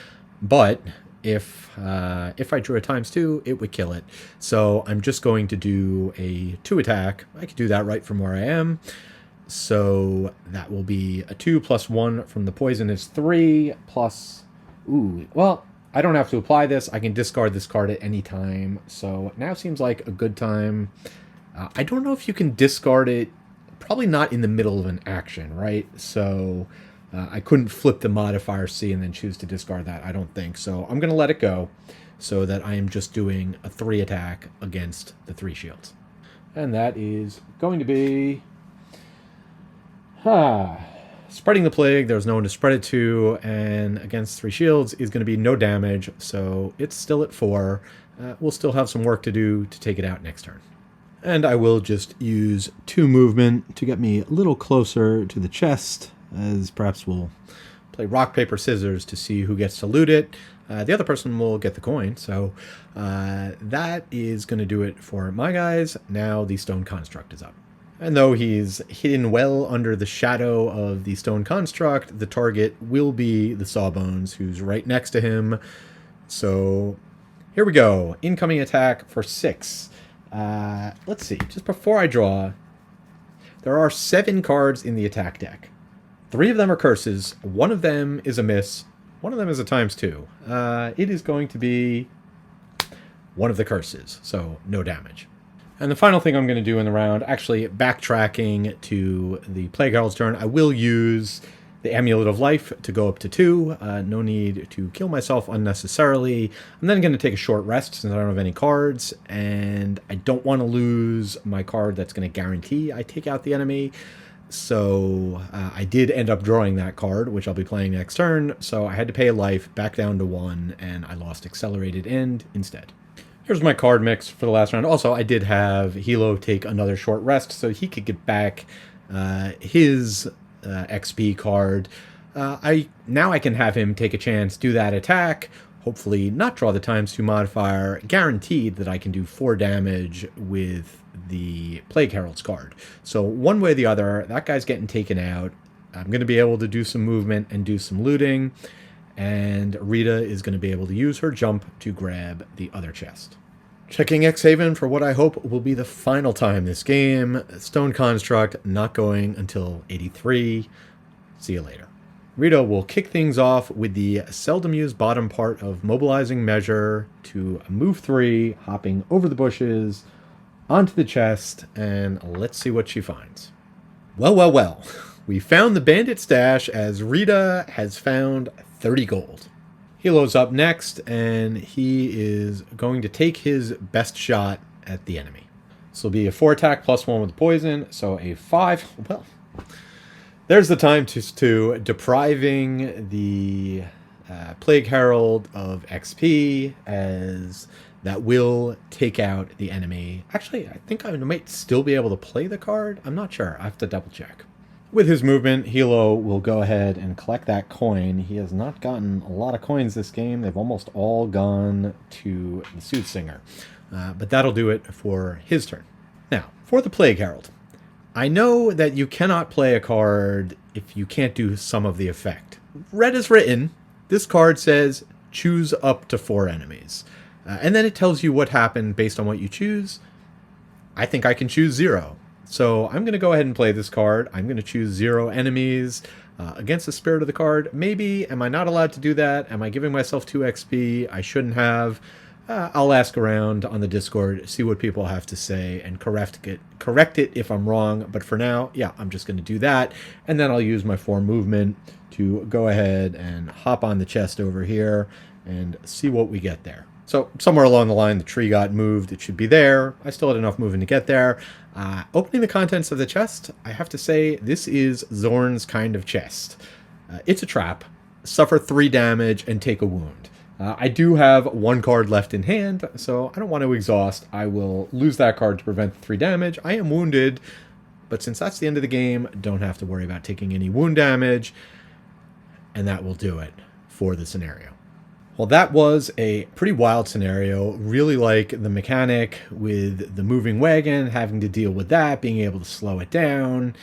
but if I drew a ×2, it would kill it. So I'm just going to do a 2 attack. I could do that right from where I am. So that will be a 2 + 1 from the poison is 3 plus... Ooh, well, I don't have to apply this. I can discard this card at any time. So now seems like a good time. I don't know if you can discard it. Probably not in the middle of an action, right? So I couldn't flip the modifier C and then choose to discard that. I don't think. So I'm going to let it go so that I am just doing a 3 attack against the 3 shields. And that is going to be... Spreading the plague, there's no one to spread it to, and against 3 shields is going to be no damage, so it's still at 4. We'll still have some work to do to take it out next turn. And I will just use 2 movement to get me a little closer to the chest, as perhaps we'll play rock, paper, scissors to see who gets to loot it. The other person will get the coin, so that is going to do it for my guys. Now the stone construct is up. And though he's hidden well under the shadow of the stone construct, the target will be the Sawbones, who's right next to him. So here we go. Incoming attack for 6. Let's see. Just before I draw, there are 7 cards in the attack deck. 3 of them are curses. 1 of them is a miss. 1 of them is a ×2. It is going to be 1 of the curses, so no damage. And the final thing I'm going to do in the round, actually backtracking to the Plague Herald's turn, I will use the Amulet of Life to go up to 2. No need to kill myself unnecessarily. I'm then going to take a short rest since I don't have any cards, and I don't want to lose my card that's going to guarantee I take out the enemy. So I did end up drawing that card, which I'll be playing next turn, so I had to pay a life back down to 1, and I lost Accelerated End instead. Here's my card mix for the last round. Also, I did have Helo take another short rest so he could get back his XP card. Now I can have him take a chance, do that attack, hopefully not draw the ×2 modifier, guaranteed that I can do 4 damage with the Plague Herald's card. So one way or the other, that guy's getting taken out. I'm going to be able to do some movement and do some looting. And Rita is going to be able to use her jump to grab the other chest. Checking Xhaven for what I hope will be the final time this game. Stone Construct not going until 83. See you later. Rita will kick things off with the seldom used bottom part of Mobilizing Measure to move 3, hopping over the bushes, onto the chest, and let's see what she finds. Well. We found the bandit stash as Rita has found 30 gold. Helo's up next, and he is going to take his best shot at the enemy. This will be a 4 attack +1 with poison, so a 5. Well, there's the time to depriving the Plague Herald of XP, as that will take out the enemy. Actually, I think I might still be able to play the card. I'm not sure. I have to double check. With his movement, Helo will go ahead and collect that coin. He has not gotten a lot of coins this game. They've almost all gone to the Soothsinger. But that'll do it for his turn. Now, for the Plague Herald. I know that you cannot play a card if you can't do some of the effect. Read as written, this card says choose up to 4 enemies. And then it tells you what happened based on what you choose. I think I can choose 0. So I'm going to go ahead and play this card. I'm going to choose 0 enemies against the spirit of the card. Maybe, am I not allowed to do that? Am I giving myself 2 XP? I shouldn't have. I'll ask around on the Discord, see what people have to say, and correct it if I'm wrong. But for now, yeah, I'm just going to do that. And then I'll use my 4 movement to go ahead and hop on the chest over here and see what we get there. So somewhere along the line, the tree got moved. It should be there. I still had enough movement to get there. Opening the contents of the chest, I have to say, this is Zorn's kind of chest. It's a trap. Suffer 3 damage and take a wound. I do have 1 card left in hand, so I don't want to exhaust. I will lose that card to prevent the 3 damage. I am wounded, but since that's the end of the game, don't have to worry about taking any wound damage, and that will do it for the scenario. Well, that was a pretty wild scenario. Really like the mechanic with the moving wagon, having to deal with that, being able to slow it down.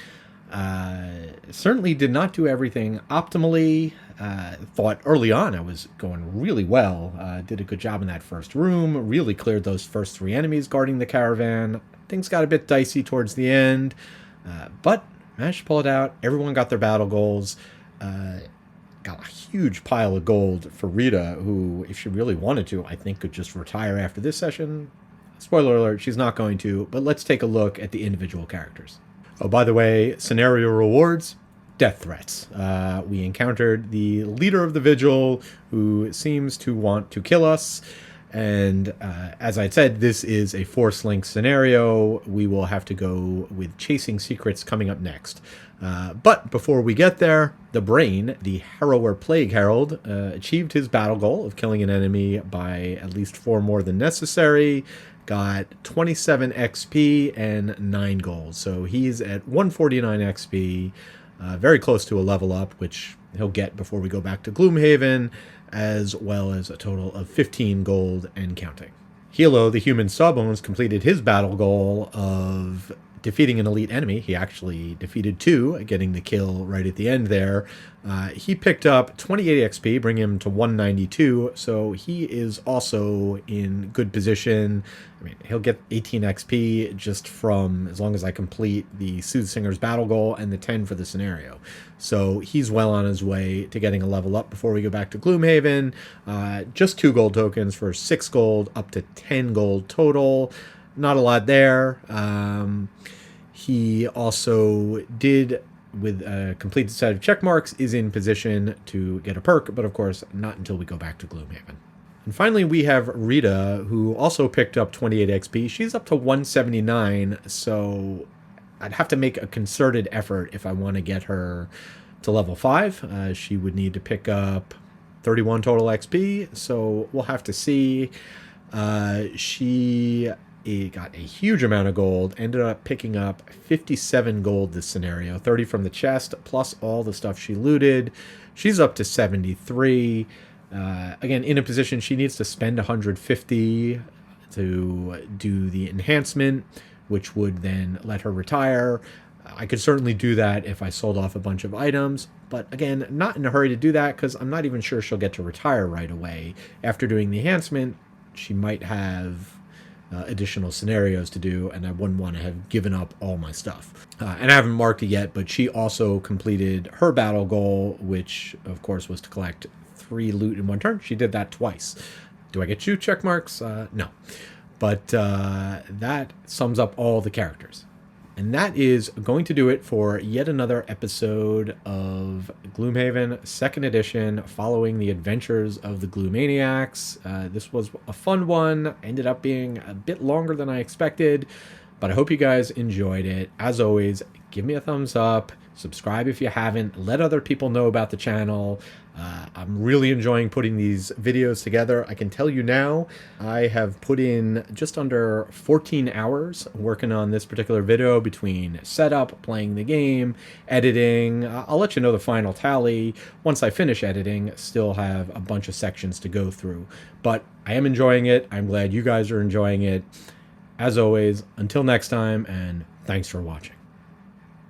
Certainly did not do everything optimally. Thought early on I was going really well. Did a good job in that first room. Really cleared those first 3 enemies guarding the caravan. Things got a bit dicey towards the end. But managed to pull it out. Everyone got their battle goals. Got a huge pile of gold for Rita, who, if she really wanted to, I think could just retire after this session. Spoiler alert, she's not going to, but let's take a look at the individual characters. Oh, by the way, scenario rewards, death threats. We encountered the leader of the Vigil, who seems to want to kill us. And as I said, this is a Force Link scenario. We will have to go with Chasing Secrets coming up next. But before we get there, the Brain, the Harrower Plague Herald, achieved his battle goal of killing an enemy by at least 4 more than necessary. Got 27 XP and 9 gold. So he's at 149 XP, very close to a level up, which he'll get before we go back to Gloomhaven, as well as a total of 15 gold and counting. Helo, the human Sawbones, completed his battle goal of defeating an elite enemy. He actually defeated 2, getting the kill right at the end there. He picked up 28 XP, bring him to 192, so he is also in good position. I mean, he'll get 18 XP just from, as long as I complete the Soothsinger's battle goal and the 10 for the scenario. So he's well on his way to getting a level up before we go back to Gloomhaven. Just 2 gold tokens for 6 gold, up to 10 gold total. Not a lot there. He also did, with a completed set of check marks, is in position to get a perk, but of course not until we go back to Gloomhaven. And finally we have Rita, who also picked up 28 XP. She's up to 179, so I'd have to make a concerted effort if I want to get her to level 5. She would need to pick up 31 total XP, so we'll have to see. She got a huge amount of gold, ended up picking up 57 gold this scenario, 30 from the chest, plus all the stuff she looted. She's up to 73. Again, in a position she needs to spend 150 to do the enhancement, which would then let her retire. I could certainly do that if I sold off a bunch of items, but again, not in a hurry to do that because I'm not even sure she'll get to retire right away. After doing the enhancement, she might have additional scenarios to do, and I wouldn't want to have given up all my stuff. And I haven't marked it yet, but she also completed her battle goal, which of course was to collect 3 loot in 1 turn. She did that twice. Do I get 2 check marks? No. But that sums up all the characters. And that is going to do it for yet another episode of Gloomhaven 2nd Edition, following the adventures of the Gloomaniacs. This was a fun one. Ended up being a bit longer than I expected, but I hope you guys enjoyed it. As always, give me a thumbs up. Subscribe if you haven't. Let other people know about the channel. I'm really enjoying putting these videos together. I can tell you now, I have put in just under 14 hours working on this particular video, between setup, playing the game, editing. I'll let you know the final tally once I finish editing. Still have a bunch of sections to go through, but I am enjoying it. I'm glad you guys are enjoying it. As always, until next time, and thanks for watching.